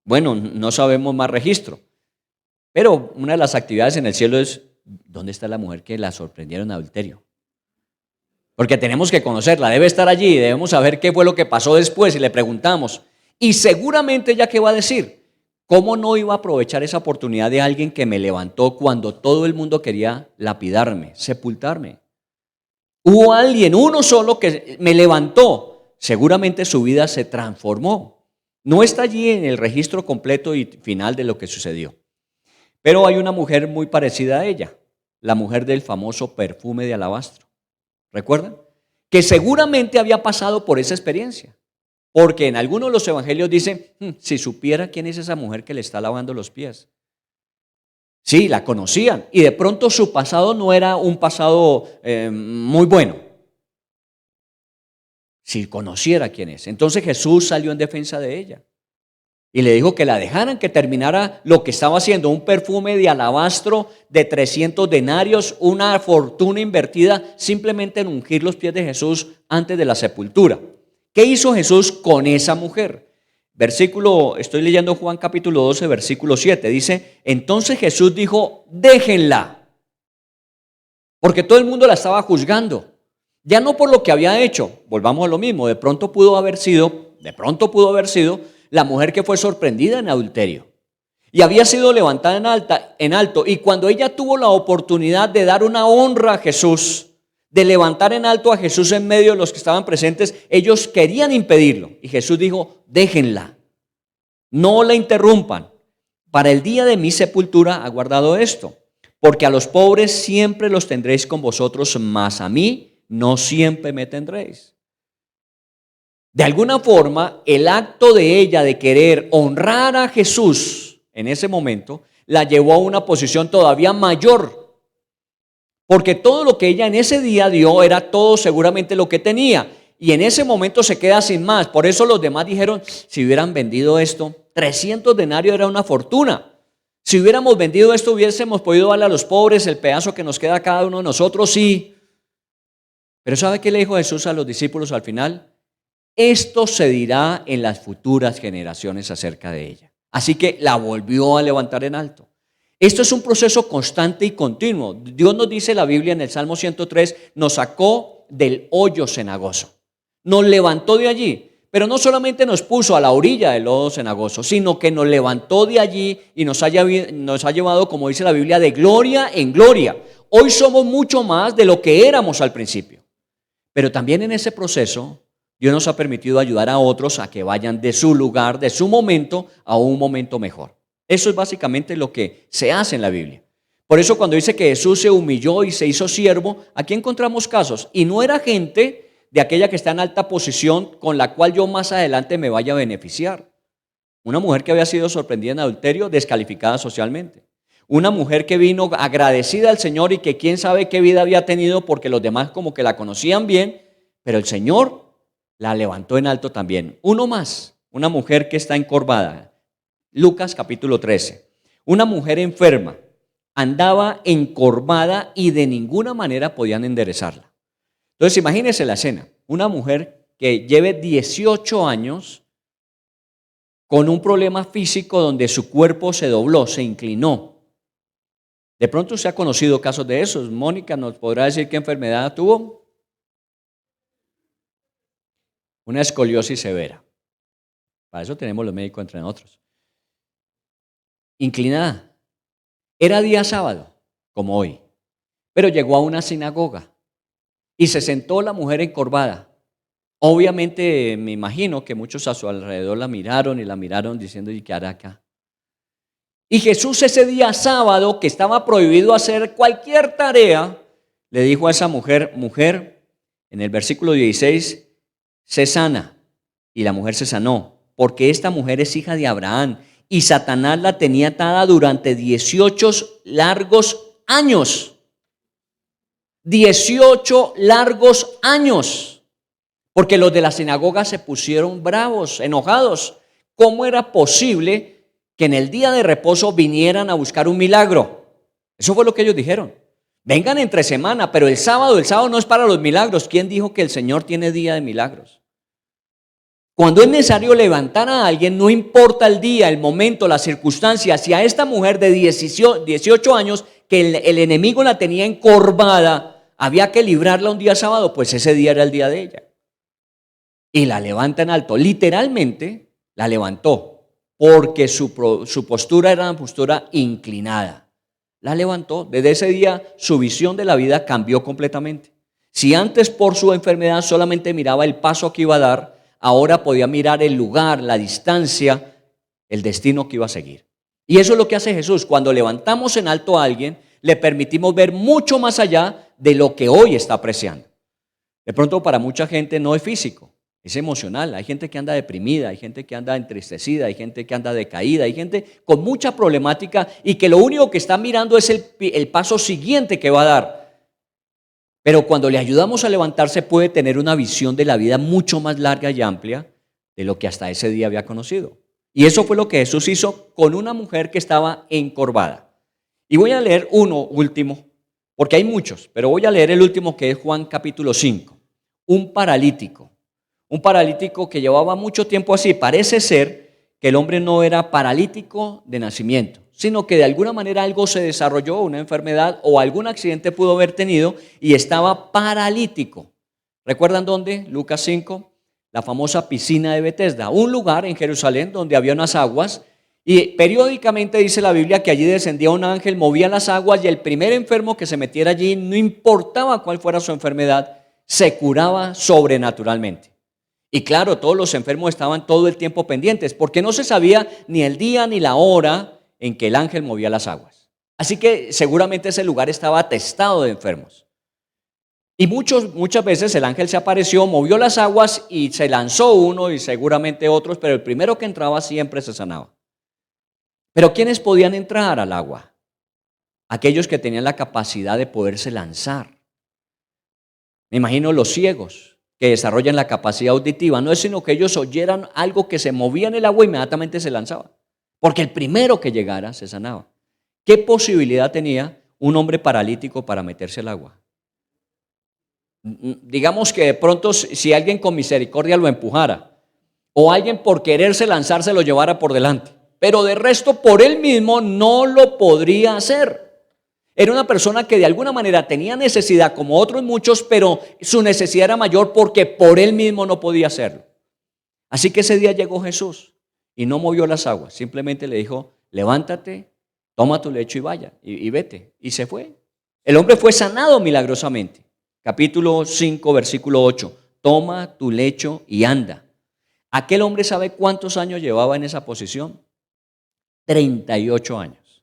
Bueno, no sabemos más registro, pero una de las actividades en el cielo es, ¿dónde está la mujer que la sorprendieron en adulterio? Porque tenemos que conocerla, debe estar allí, debemos saber qué fue lo que pasó después y le preguntamos. Y seguramente ella qué va a decir, ¿cómo no iba a aprovechar esa oportunidad de alguien que me levantó cuando todo el mundo quería lapidarme, sepultarme? Hubo alguien, uno solo, que me levantó. Seguramente su vida se transformó. No está allí en el registro completo y final de lo que sucedió. Pero hay una mujer muy parecida a ella, la mujer del famoso perfume de alabastro. ¿Recuerdan? Que seguramente había pasado por esa experiencia. Porque en algunos de los evangelios dicen, si supiera quién es esa mujer que le está lavando los pies. Sí, la conocían y de pronto su pasado no era un pasado muy bueno. Si conociera quién es. Entonces Jesús salió en defensa de ella y le dijo que la dejaran, que terminara lo que estaba haciendo, un perfume de alabastro de 300 denarios, una fortuna invertida simplemente en ungir los pies de Jesús antes de la sepultura. ¿Qué hizo Jesús con esa mujer? Estoy leyendo Juan capítulo 12, versículo 7, dice, entonces Jesús dijo, déjenla, porque todo el mundo la estaba juzgando. Ya no por lo que había hecho, volvamos a lo mismo, de pronto pudo haber sido la mujer que fue sorprendida en adulterio y había sido levantada en alto, y cuando ella tuvo la oportunidad de dar una honra a Jesús, de levantar en alto a Jesús en medio de los que estaban presentes, ellos querían impedirlo y Jesús dijo, déjenla, no la interrumpan, para el día de mi sepultura ha guardado esto, porque a los pobres siempre los tendréis con vosotros, mas a mí no siempre me tendréis. De alguna forma, el acto de ella de querer honrar a Jesús en ese momento la llevó a una posición todavía mayor, porque todo lo que ella en ese día dio era todo seguramente lo que tenía, y en ese momento se queda sin más. Por eso los demás dijeron, si hubieran vendido esto, 300 denarios era una fortuna. Si hubiéramos vendido esto, hubiésemos podido darle a los pobres el pedazo que nos queda a cada uno de nosotros, sí. Pero ¿sabe qué le dijo Jesús a los discípulos al final? Esto se dirá en las futuras generaciones acerca de ella. Así que la volvió a levantar en alto. Esto es un proceso constante y continuo. Dios nos dice en la Biblia en el Salmo 103, nos sacó del hoyo cenagoso. Nos levantó de allí, pero no solamente nos puso a la orilla del lodo cenagoso, sino que nos levantó de allí y nos ha llevado, como dice la Biblia, de gloria en gloria. Hoy somos mucho más de lo que éramos al principio. Pero también en ese proceso, Dios nos ha permitido ayudar a otros a que vayan de su lugar, de su momento, a un momento mejor. Eso es básicamente lo que se hace en la Biblia. Por eso cuando dice que Jesús se humilló y se hizo siervo, aquí encontramos casos. Y no era gente de aquella que está en alta posición con la cual yo más adelante me vaya a beneficiar. Una mujer que había sido sorprendida en adulterio, descalificada socialmente. Una mujer que vino agradecida al Señor y que quién sabe qué vida había tenido porque los demás como que la conocían bien, pero el Señor la levantó en alto también. Uno más, una mujer que está encorvada. Lucas capítulo 13. Una mujer enferma, andaba encorvada y de ninguna manera podían enderezarla. Entonces imagínense la escena, una mujer que lleve 18 años con un problema físico donde su cuerpo se dobló, se inclinó. De pronto usted ha conocido casos de esos. Mónica nos podrá decir qué enfermedad tuvo. Una escoliosis severa. Para eso tenemos los médicos entre nosotros. Inclinada. Era día sábado, como hoy, pero llegó a una sinagoga y se sentó la mujer encorvada. Obviamente me imagino que muchos a su alrededor la miraron diciendo, ¿y qué hará acá? Y Jesús ese día sábado, que estaba prohibido hacer cualquier tarea, le dijo a esa mujer, mujer, en el versículo 16, sé sana. Y la mujer se sanó, porque esta mujer es hija de Abraham y Satanás la tenía atada durante 18 largos años. 18 largos años. Porque los de la sinagoga se pusieron bravos, enojados. ¿Cómo era posible que en el día de reposo vinieran a buscar un milagro? Eso fue lo que ellos dijeron. Vengan entre semana, pero el sábado no es para los milagros. ¿Quién dijo que el Señor tiene día de milagros? Cuando es necesario levantar a alguien, no importa el día, el momento, la circunstancia. Si a esta mujer de 18 años, que el enemigo la tenía encorvada, había que librarla un día sábado, pues ese día era el día de ella. Y la levanta en alto, literalmente la levantó, porque su postura era una postura inclinada. La levantó, desde ese día su visión de la vida cambió completamente. Si antes por su enfermedad solamente miraba el paso que iba a dar, ahora podía mirar el lugar, la distancia, el destino que iba a seguir. Y eso es lo que hace Jesús. Cuando levantamos en alto a alguien, le permitimos ver mucho más allá de lo que hoy está apreciando. De pronto para mucha gente no es físico, es emocional. Hay gente que anda deprimida, hay gente que anda entristecida, hay gente que anda decaída, hay gente con mucha problemática y que lo único que está mirando es el paso siguiente que va a dar. Pero cuando le ayudamos a levantarse puede tener una visión de la vida mucho más larga y amplia de lo que hasta ese día había conocido. Y eso fue lo que Jesús hizo con una mujer que estaba encorvada. Y voy a leer uno último, porque hay muchos, pero voy a leer el último que es Juan capítulo 5. Un paralítico que llevaba mucho tiempo así. Parece ser que el hombre no era paralítico de nacimiento, sino que de alguna manera algo se desarrolló, una enfermedad o algún accidente pudo haber tenido y estaba paralítico. ¿Recuerdan dónde? Lucas 5, la famosa piscina de Betesda, un lugar en Jerusalén donde había unas aguas y periódicamente dice la Biblia que allí descendía un ángel, movía las aguas y el primer enfermo que se metiera allí, no importaba cuál fuera su enfermedad, se curaba sobrenaturalmente. Y claro, todos los enfermos estaban todo el tiempo pendientes porque no se sabía ni el día ni la hora en que el ángel movía las aguas. Así que seguramente ese lugar estaba atestado de enfermos. Y muchas veces el ángel se apareció, movió las aguas y se lanzó uno y seguramente otros, pero el primero que entraba siempre se sanaba. Pero ¿quiénes podían entrar al agua? Aquellos que tenían la capacidad de poderse lanzar. Me imagino los ciegos que desarrollan la capacidad auditiva. No es sino que ellos oyeran algo que se movía en el agua e inmediatamente se lanzaban. Porque el primero que llegara se sanaba. ¿Qué posibilidad tenía un hombre paralítico para meterse al agua? Digamos que de pronto si alguien con misericordia lo empujara o alguien por quererse lanzarse lo llevara por delante, pero de resto por él mismo no lo podría hacer. Era una persona que de alguna manera tenía necesidad como otros muchos, pero su necesidad era mayor porque por él mismo no podía hacerlo. Así que ese día llegó Jesús y no movió las aguas, simplemente le dijo, levántate, toma tu lecho y vaya, y vete. Y se fue. El hombre fue sanado milagrosamente. Capítulo 5, versículo 8. Toma tu lecho y anda. Aquel hombre, ¿sabe cuántos años llevaba en esa posición? 38 años.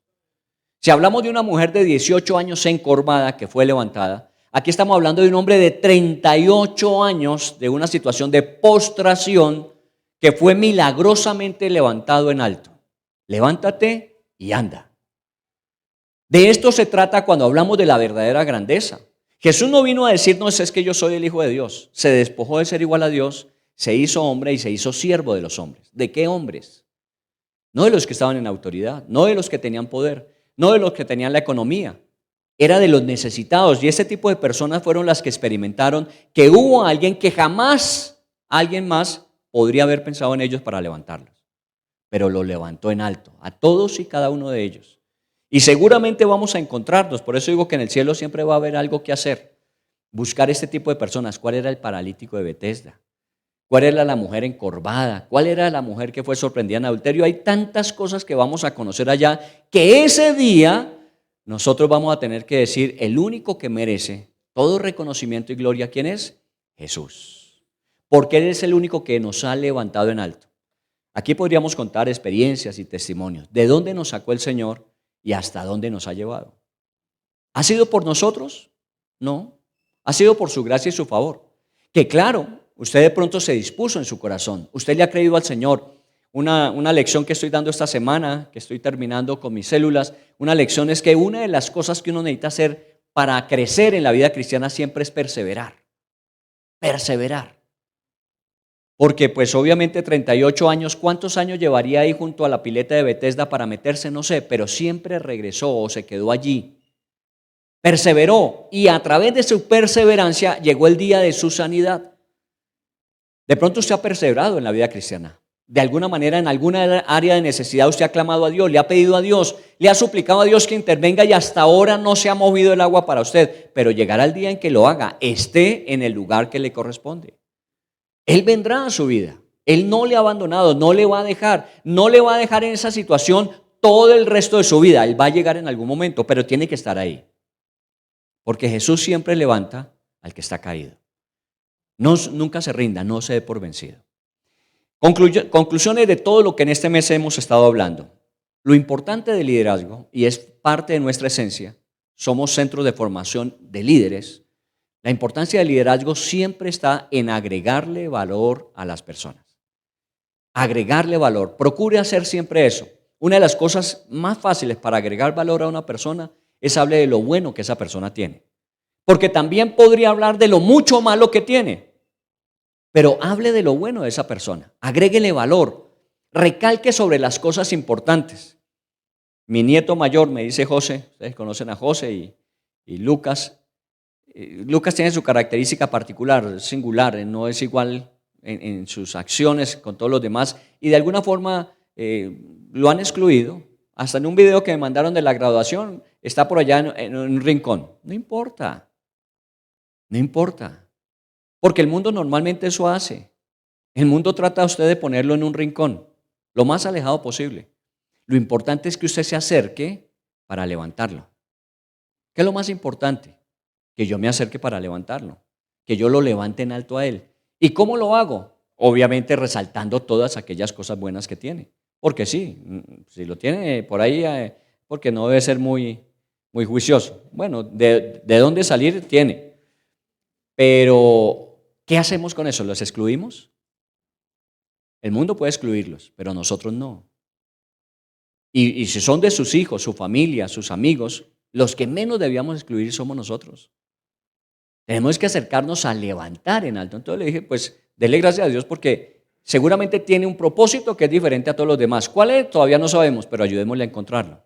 Si hablamos de una mujer de 18 años encorvada que fue levantada, aquí estamos hablando de un hombre de 38 años de una situación de postración que fue milagrosamente levantado en alto. Levántate y anda. De esto se trata cuando hablamos de la verdadera grandeza. Jesús no vino a decirnos es que yo soy el Hijo de Dios. Se despojó de ser igual a Dios, se hizo hombre y se hizo siervo de los hombres. ¿De qué hombres? No de los que estaban en autoridad, no de los que tenían poder, no de los que tenían la economía. Era de los necesitados, y ese tipo de personas fueron las que experimentaron que hubo alguien que jamás alguien más podría haber pensado en ellos para levantarlos. Pero lo levantó en alto, a todos y cada uno de ellos. Y seguramente vamos a encontrarnos, por eso digo que en el cielo siempre va a haber algo que hacer. Buscar este tipo de personas. ¿Cuál era el paralítico de Betesda? ¿Cuál era la mujer encorvada? ¿Cuál era la mujer que fue sorprendida en adulterio? Hay tantas cosas que vamos a conocer allá que ese día nosotros vamos a tener que decir, el único que merece todo reconocimiento y gloria, ¿quién es? Jesús. Porque Él es el único que nos ha levantado en alto. Aquí podríamos contar experiencias y testimonios. ¿De dónde nos sacó el Señor y hasta dónde nos ha llevado? ¿Ha sido por nosotros? No. Ha sido por su gracia y su favor. Que claro, usted de pronto se dispuso en su corazón. Usted le ha creído al Señor. Una lección que estoy dando esta semana, que estoy terminando con mis células, una lección es que una de las cosas que uno necesita hacer para crecer en la vida cristiana siempre es perseverar. Perseverar. Porque pues obviamente 38 años, ¿cuántos años llevaría ahí junto a la pileta de Betesda para meterse? No sé, pero siempre regresó o se quedó allí. Perseveró y a través de su perseverancia llegó el día de su sanidad. De pronto usted ha perseverado en la vida cristiana. De alguna manera, en alguna área de necesidad usted ha clamado a Dios, le ha pedido a Dios, le ha suplicado a Dios que intervenga y hasta ahora no se ha movido el agua para usted. Pero llegará el día en que lo haga, esté en el lugar que le corresponde. Él vendrá a su vida. Él no le ha abandonado, no le va a dejar en esa situación todo el resto de su vida. Él va a llegar en algún momento, pero tiene que estar ahí. Porque Jesús siempre levanta al que está caído. Nunca se rinda, no se dé por vencido. Conclusiones de todo lo que en este mes hemos estado hablando. Lo importante del liderazgo, y es parte de nuestra esencia, somos centros de formación de líderes. La importancia del liderazgo siempre está en agregarle valor a las personas. Agregarle valor. Procure hacer siempre eso. Una de las cosas más fáciles para agregar valor a una persona es hablar de lo bueno que esa persona tiene. Porque también podría hablar de lo mucho malo que tiene. Pero hable de lo bueno de esa persona. Agréguele valor. Recalque sobre las cosas importantes. Mi nieto mayor, me dice José, ustedes conocen a José y Lucas. Lucas tiene su característica particular, singular, no es igual en sus acciones con todos los demás y de alguna forma lo han excluido. Hasta en un video que me mandaron de la graduación está por allá en un rincón. No importa, porque el mundo normalmente eso hace. El mundo trata a usted de ponerlo en un rincón, lo más alejado posible. Lo importante es que usted se acerque para levantarlo. ¿Qué es lo más importante? Que yo me acerque para levantarlo, que yo lo levante en alto a él. ¿Y cómo lo hago? Obviamente resaltando todas aquellas cosas buenas que tiene. Porque sí, si lo tiene por ahí, porque no debe ser muy juicioso. Bueno, de dónde salir tiene. Pero, ¿qué hacemos con eso? ¿Los excluimos? El mundo puede excluirlos, pero nosotros no. Y si son de sus hijos, su familia, sus amigos, los que menos debíamos excluir somos nosotros. Tenemos que acercarnos a levantar en alto. Entonces le dije, pues, dele gracias a Dios porque seguramente tiene un propósito que es diferente a todos los demás. ¿Cuál es? Todavía no sabemos, pero ayudémosle a encontrarlo.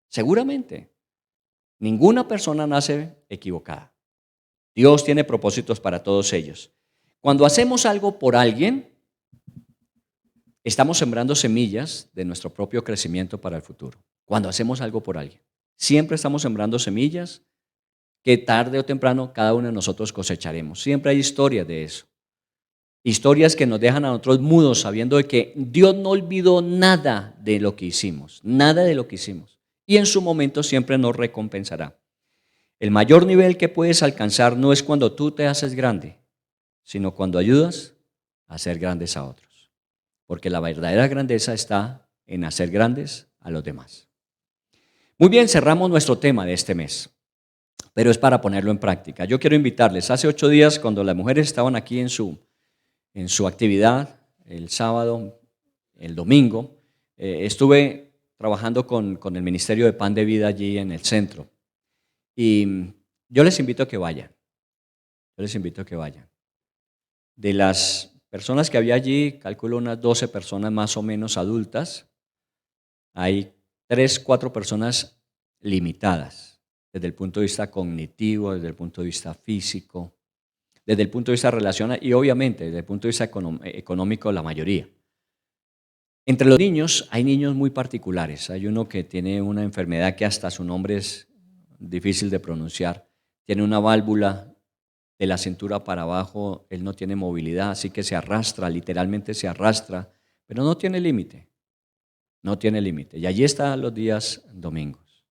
Seguramente. Ninguna persona nace equivocada. Dios tiene propósitos para todos ellos. Cuando hacemos algo por alguien, estamos sembrando semillas de nuestro propio crecimiento para el futuro. Cuando hacemos algo por alguien. Siempre estamos sembrando semillas que tarde o temprano cada uno de nosotros cosecharemos. Siempre hay historias de eso. Historias que nos dejan a nosotros mudos sabiendo de que Dios no olvidó nada de lo que hicimos, nada de lo que hicimos. Y en su momento siempre nos recompensará. El mayor nivel que puedes alcanzar no es cuando tú te haces grande, sino cuando ayudas a hacer grandes a otros. Porque la verdadera grandeza está en hacer grandes a los demás. Muy bien, cerramos nuestro tema de este mes, pero es para ponerlo en práctica. Yo quiero invitarles, hace 8 días cuando las mujeres estaban aquí en su actividad, el sábado, el domingo, estuve trabajando con el Ministerio de Pan de Vida allí en el centro. Y yo les invito a que vayan. De las personas que había allí, calculo unas 12 personas más o menos adultas, hay 3, 4 personas limitadas desde el punto de vista cognitivo, desde el punto de vista físico, desde el punto de vista relacional y obviamente desde el punto de vista económico la mayoría. Entre los niños hay niños muy particulares. Hay uno que tiene una enfermedad que hasta su nombre es difícil de pronunciar. Tiene una válvula de la cintura para abajo, él no tiene movilidad, así que se arrastra, literalmente se arrastra, pero no tiene límite. No tiene límite. Y allí está los días domingos.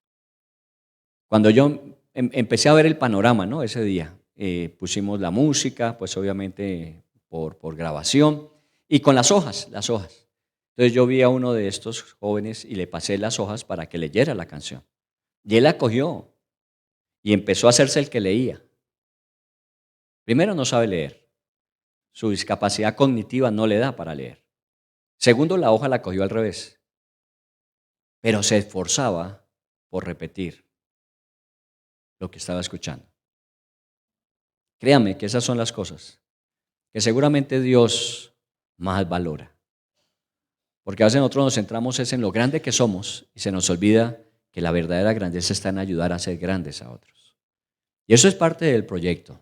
Cuando yo empecé a ver el panorama, ¿no? Ese día, pusimos la música, pues obviamente por grabación, y con las hojas. Entonces yo vi a uno de estos jóvenes y le pasé las hojas para que leyera la canción. Y él la cogió y empezó a hacerse el que leía. Primero, no sabe leer. Su discapacidad cognitiva no le da para leer. Segundo, la hoja la cogió al revés. Pero se esforzaba por repetir lo que estaba escuchando. Créame que esas son las cosas que seguramente Dios más valora. Porque a veces nosotros nos centramos en lo grande que somos y se nos olvida que la verdadera grandeza está en ayudar a ser grandes a otros. Y eso es parte del proyecto.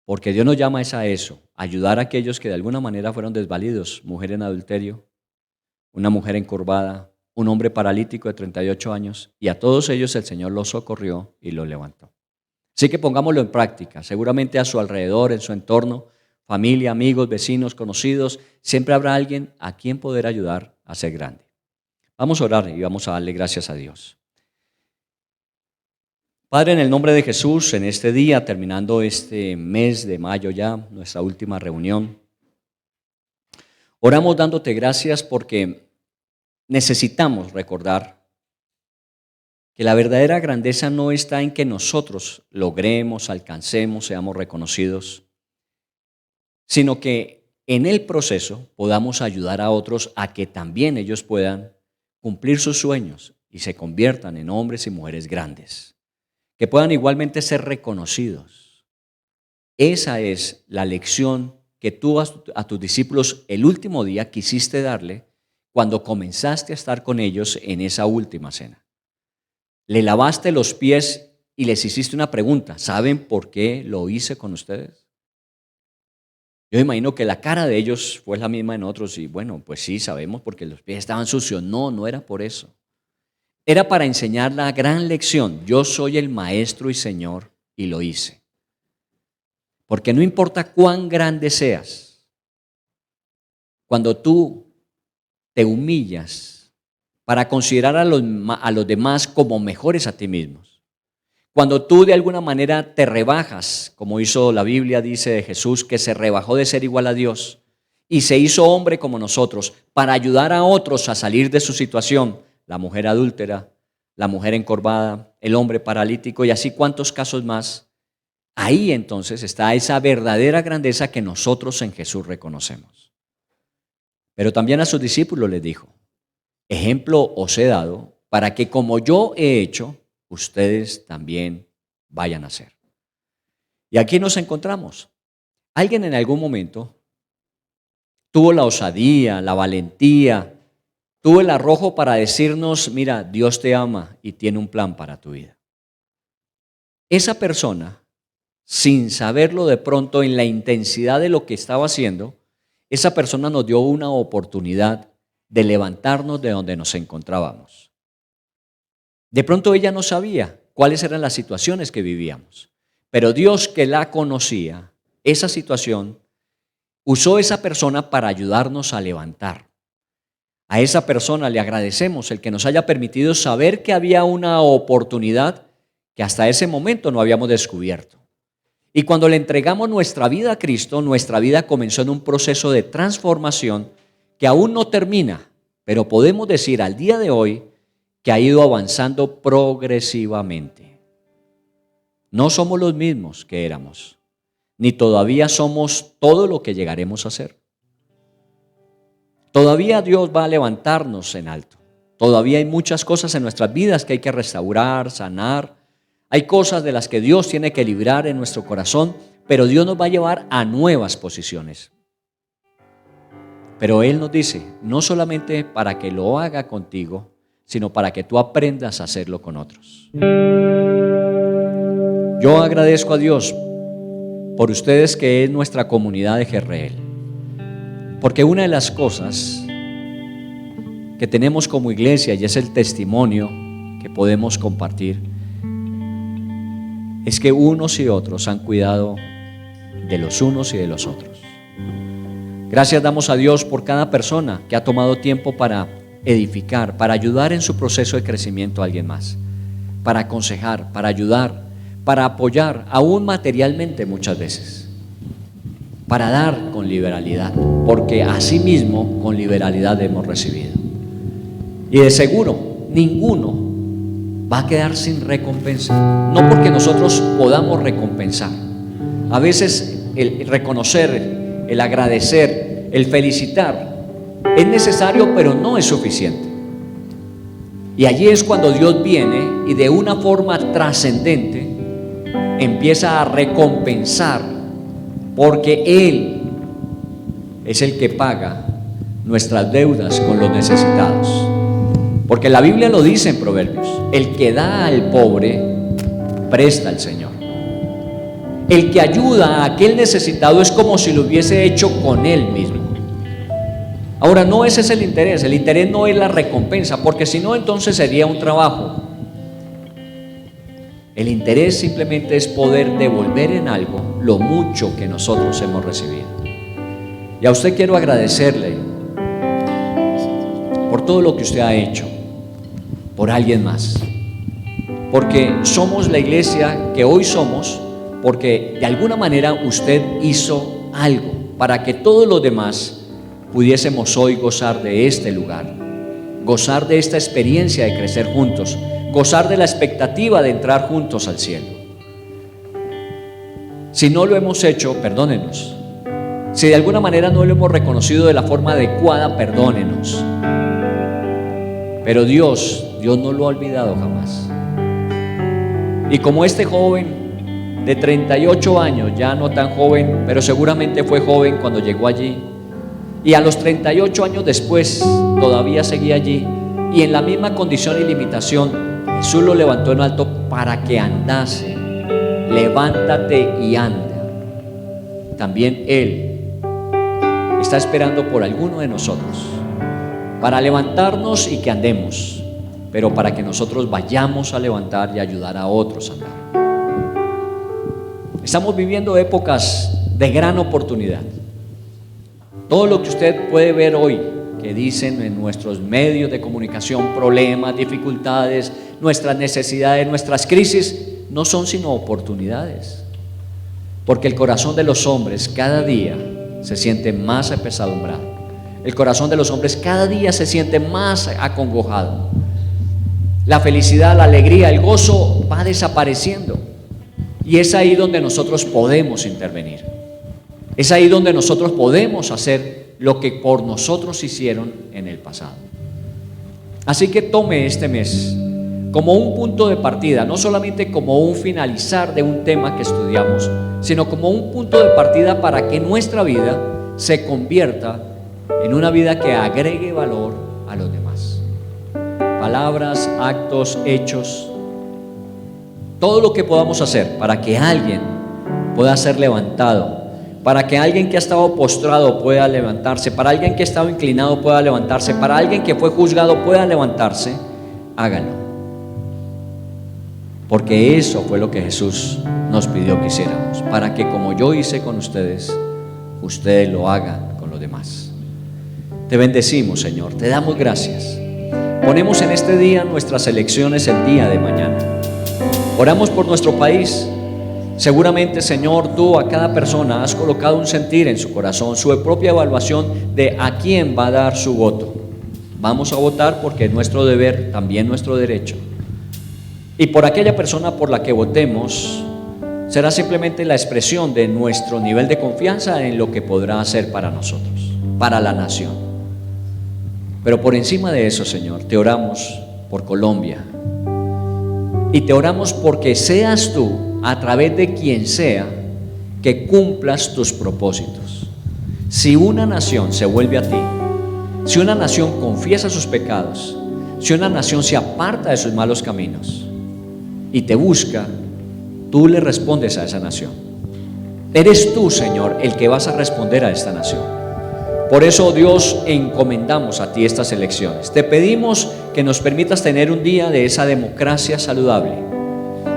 Porque Dios nos llama a eso, ayudar a aquellos que de alguna manera fueron desvalidos, mujer en adulterio, una mujer encorvada, un hombre paralítico de 38 años, y a todos ellos el Señor los socorrió y los levantó. Así que pongámoslo en práctica, seguramente a su alrededor, en su entorno, familia, amigos, vecinos, conocidos, siempre habrá alguien a quien poder ayudar a ser grande. Vamos a orar y vamos a darle gracias a Dios. Padre, en el nombre de Jesús, en este día, terminando este mes de mayo ya, nuestra última reunión, oramos dándote gracias porque necesitamos recordar que la verdadera grandeza no está en que nosotros logremos, alcancemos, seamos reconocidos, sino que en el proceso podamos ayudar a otros a que también ellos puedan cumplir sus sueños y se conviertan en hombres y mujeres grandes, que puedan igualmente ser reconocidos. Esa es la lección que tú a tus discípulos el último día quisiste darle cuando comenzaste a estar con ellos en esa última cena. Le lavaste los pies y les hiciste una pregunta. ¿Saben por qué lo hice con ustedes? Yo imagino que la cara de ellos fue la misma en otros y bueno, pues sí, sabemos porque los pies estaban sucios. No, no era por eso. Era para enseñar la gran lección. Yo soy el Maestro y Señor y lo hice. Porque no importa cuán grande seas, cuando tú te humillas para considerar a los demás como mejores a ti mismos, cuando tú de alguna manera te rebajas, como hizo la Biblia, dice de Jesús, que se rebajó de ser igual a Dios y se hizo hombre como nosotros para ayudar a otros a salir de su situación, la mujer adúltera, la mujer encorvada, el hombre paralítico y así cuantos casos más, ahí entonces está esa verdadera grandeza que nosotros en Jesús reconocemos. Pero también a sus discípulos les dijo, ejemplo os he dado para que como yo he hecho, ustedes también vayan a hacer. Y aquí nos encontramos. Alguien en algún momento tuvo la osadía, la valentía, tuvo el arrojo para decirnos, mira, Dios te ama y tiene un plan para tu vida. Esa persona, sin saberlo de pronto en la intensidad de lo que estaba haciendo, esa persona nos dio una oportunidad de levantarnos de donde nos encontrábamos. De pronto ella no sabía cuáles eran las situaciones que vivíamos, pero Dios que la conocía, esa situación, usó esa persona para ayudarnos a levantar. A esa persona le agradecemos el que nos haya permitido saber que había una oportunidad que hasta ese momento no habíamos descubierto. Y cuando le entregamos nuestra vida a Cristo, nuestra vida comenzó en un proceso de transformación que aún no termina, pero podemos decir al día de hoy que ha ido avanzando progresivamente. No somos los mismos que éramos, ni todavía somos todo lo que llegaremos a ser. Todavía Dios va a levantarnos en alto. Todavía hay muchas cosas en nuestras vidas que hay que restaurar, sanar. Hay cosas de las que Dios tiene que librar en nuestro corazón, pero Dios nos va a llevar a nuevas posiciones. Pero Él nos dice, no solamente para que lo haga contigo, sino para que tú aprendas a hacerlo con otros. Yo agradezco a Dios por ustedes, que es nuestra comunidad de Jezreel, porque una de las cosas que tenemos como iglesia, y es el testimonio que podemos compartir, es que unos y otros han cuidado de los unos y de los otros. Gracias damos a Dios por cada persona que ha tomado tiempo para edificar, para ayudar en su proceso de crecimiento a alguien más, para aconsejar, para ayudar, para apoyar, aún materialmente muchas veces, para dar con liberalidad, porque así mismo con liberalidad hemos recibido. Y de seguro, ninguno va a quedar sin recompensa, no porque nosotros podamos recompensar. A veces el reconocer, el agradecer, el felicitar es necesario, pero no es suficiente. Y allí es cuando Dios viene y de una forma trascendente empieza a recompensar, porque Él es el que paga nuestras deudas con los necesitados. Porque la Biblia lo dice en Proverbios: el que da al pobre, presta al Señor. El que ayuda a aquel necesitado es como si lo hubiese hecho con él mismo. Ahora, no ese es el interés no es la recompensa, porque si no, entonces sería un trabajo. El interés simplemente es poder devolver en algo lo mucho que nosotros hemos recibido. Y a usted quiero agradecerle por todo lo que usted ha hecho por alguien más, porque somos la iglesia que hoy somos, porque de alguna manera usted hizo algo para que todos los demás pudiésemos hoy gozar de este lugar, gozar de esta experiencia de crecer juntos, gozar de la expectativa de entrar juntos al cielo. Si no lo hemos hecho, perdónenos. Si de alguna manera no lo hemos reconocido de la forma adecuada, perdónenos. Pero Dios no lo ha olvidado jamás. Y como este joven de 38 años, ya no tan joven, pero seguramente fue joven cuando llegó allí, y a los 38 años después todavía seguía allí, y en la misma condición y limitación, Jesús lo levantó en alto para que andase. Levántate y anda. También Él está esperando por alguno de nosotros, para levantarnos y que andemos, pero para que nosotros vayamos a levantar y ayudar a otros a andar. Estamos viviendo épocas de gran oportunidad. Todo lo que usted puede ver hoy, que dicen en nuestros medios de comunicación, problemas, dificultades, nuestras necesidades, nuestras crisis, no son sino oportunidades. Porque el corazón de los hombres cada día se siente más apesadumbrado. El corazón de los hombres cada día se siente más acongojado. La felicidad, la alegría, el gozo va desapareciendo. Y es ahí donde nosotros podemos intervenir. Es ahí donde nosotros podemos hacer lo que por nosotros hicieron en el pasado. Así que tome este mes como un punto de partida, no solamente como un finalizar de un tema que estudiamos, sino como un punto de partida para que nuestra vida se convierta en una vida que agregue valor a los demás. Palabras, actos, hechos, todo lo que podamos hacer para que alguien pueda ser levantado, para que alguien que ha estado postrado pueda levantarse, para alguien que ha estado inclinado pueda levantarse, para alguien que fue juzgado pueda levantarse, háganlo. Porque eso fue lo que Jesús nos pidió que hiciéramos, para que como yo hice con ustedes, ustedes lo hagan con los demás. Te bendecimos, Señor, te damos gracias. Ponemos en este día nuestras elecciones el día de mañana. Oramos por nuestro país. Seguramente, Señor, tú a cada persona has colocado un sentir en su corazón, su propia evaluación de a quién va a dar su voto. Vamos a votar porque es nuestro deber, también nuestro derecho. Y por aquella persona por la que votemos, será simplemente la expresión de nuestro nivel de confianza en lo que podrá hacer para nosotros, para la nación. Pero por encima de eso, Señor, te oramos por Colombia. Y te oramos porque seas tú, a través de quien sea, que cumplas tus propósitos. Si una nación se vuelve a ti, si una nación confiesa sus pecados, si una nación se aparta de sus malos caminos y te busca, tú le respondes a esa nación. Eres tú, Señor, el que vas a responder a esta nación. Por eso, Dios, encomendamos a ti estas elecciones. Te pedimos que nos permitas tener un día de esa democracia saludable.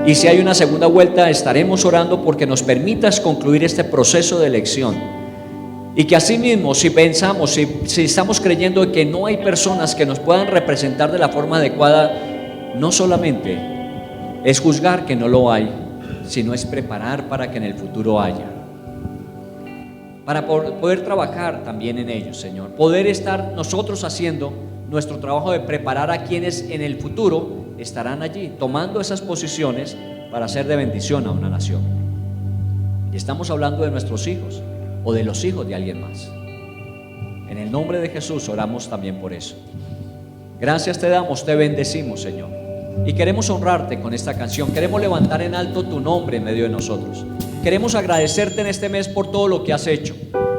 Y si hay una segunda vuelta, estaremos orando porque nos permitas concluir este proceso de elección. Y que asimismo, si pensamos, si estamos creyendo que no hay personas que nos puedan representar de la forma adecuada, no solamente es juzgar que no lo hay, sino es preparar para que en el futuro haya. Para poder trabajar también en ellos, Señor. Poder estar nosotros haciendo nuestro trabajo de preparar a quienes en el futuro estarán allí, tomando esas posiciones para ser de bendición a una nación. Y estamos hablando de nuestros hijos o de los hijos de alguien más. En el nombre de Jesús oramos también por eso. Gracias te damos, te bendecimos, Señor. Y queremos honrarte con esta canción. Queremos levantar en alto tu nombre en medio de nosotros. Queremos agradecerte en este mes por todo lo que has hecho,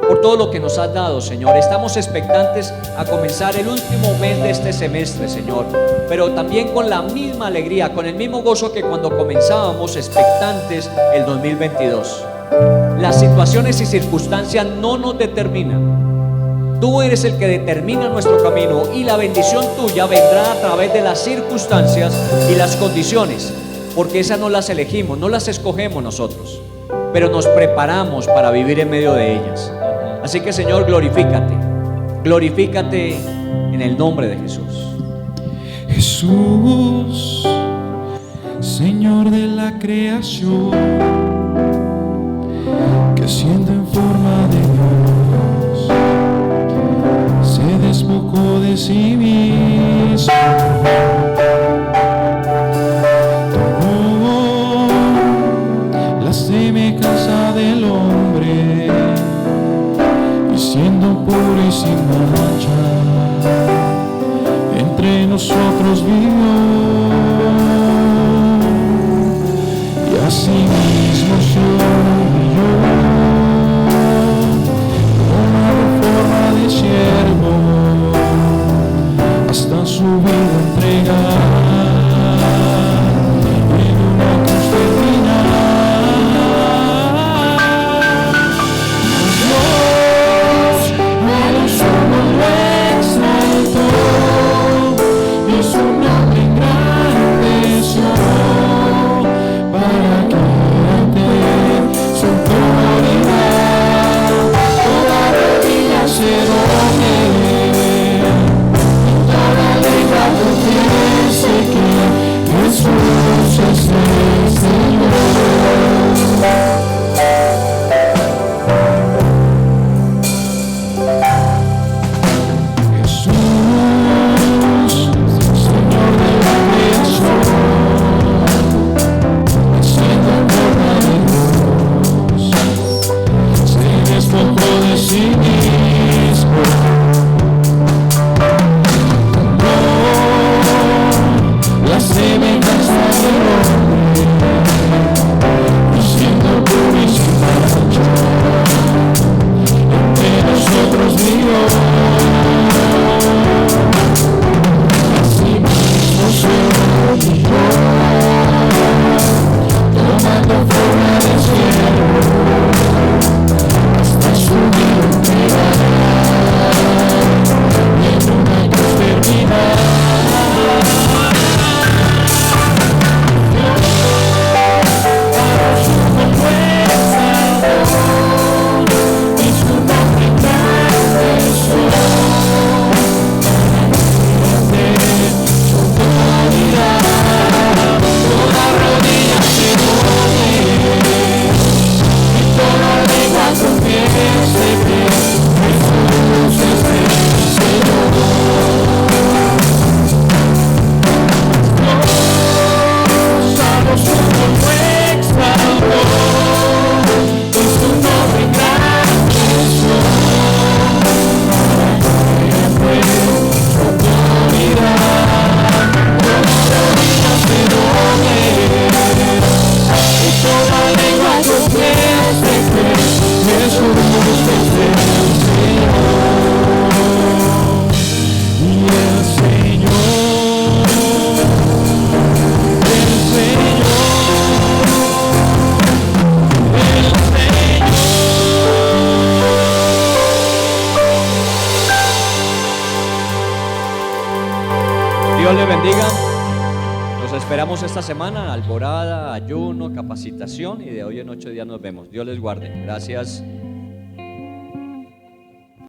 por todo lo que nos has dado, Señor. Estamos expectantes a comenzar el último mes de este semestre, Señor, pero también con la misma alegría, con el mismo gozo que cuando comenzábamos expectantes el 2022. Las situaciones y circunstancias no nos determinan. Tú eres el que determina nuestro camino y la bendición tuya vendrá a través de las circunstancias y las condiciones, porque esas no las elegimos, no las escogemos nosotros, pero nos preparamos para vivir en medio de ellas. Así que, Señor, glorifícate en el nombre de Jesús. Jesús, Señor de la creación, que siendo en forma de Dios, se despojó de sí mismo, tomó la semejanza del hombre, y siendo puro y sin mancha, entre nosotros vivió, y así mismo soy yo, tomado forma de siervo, hasta su vida esperamos esta semana, alborada, ayuno, capacitación, y de hoy en 8 días nos vemos. Dios les guarde. Gracias.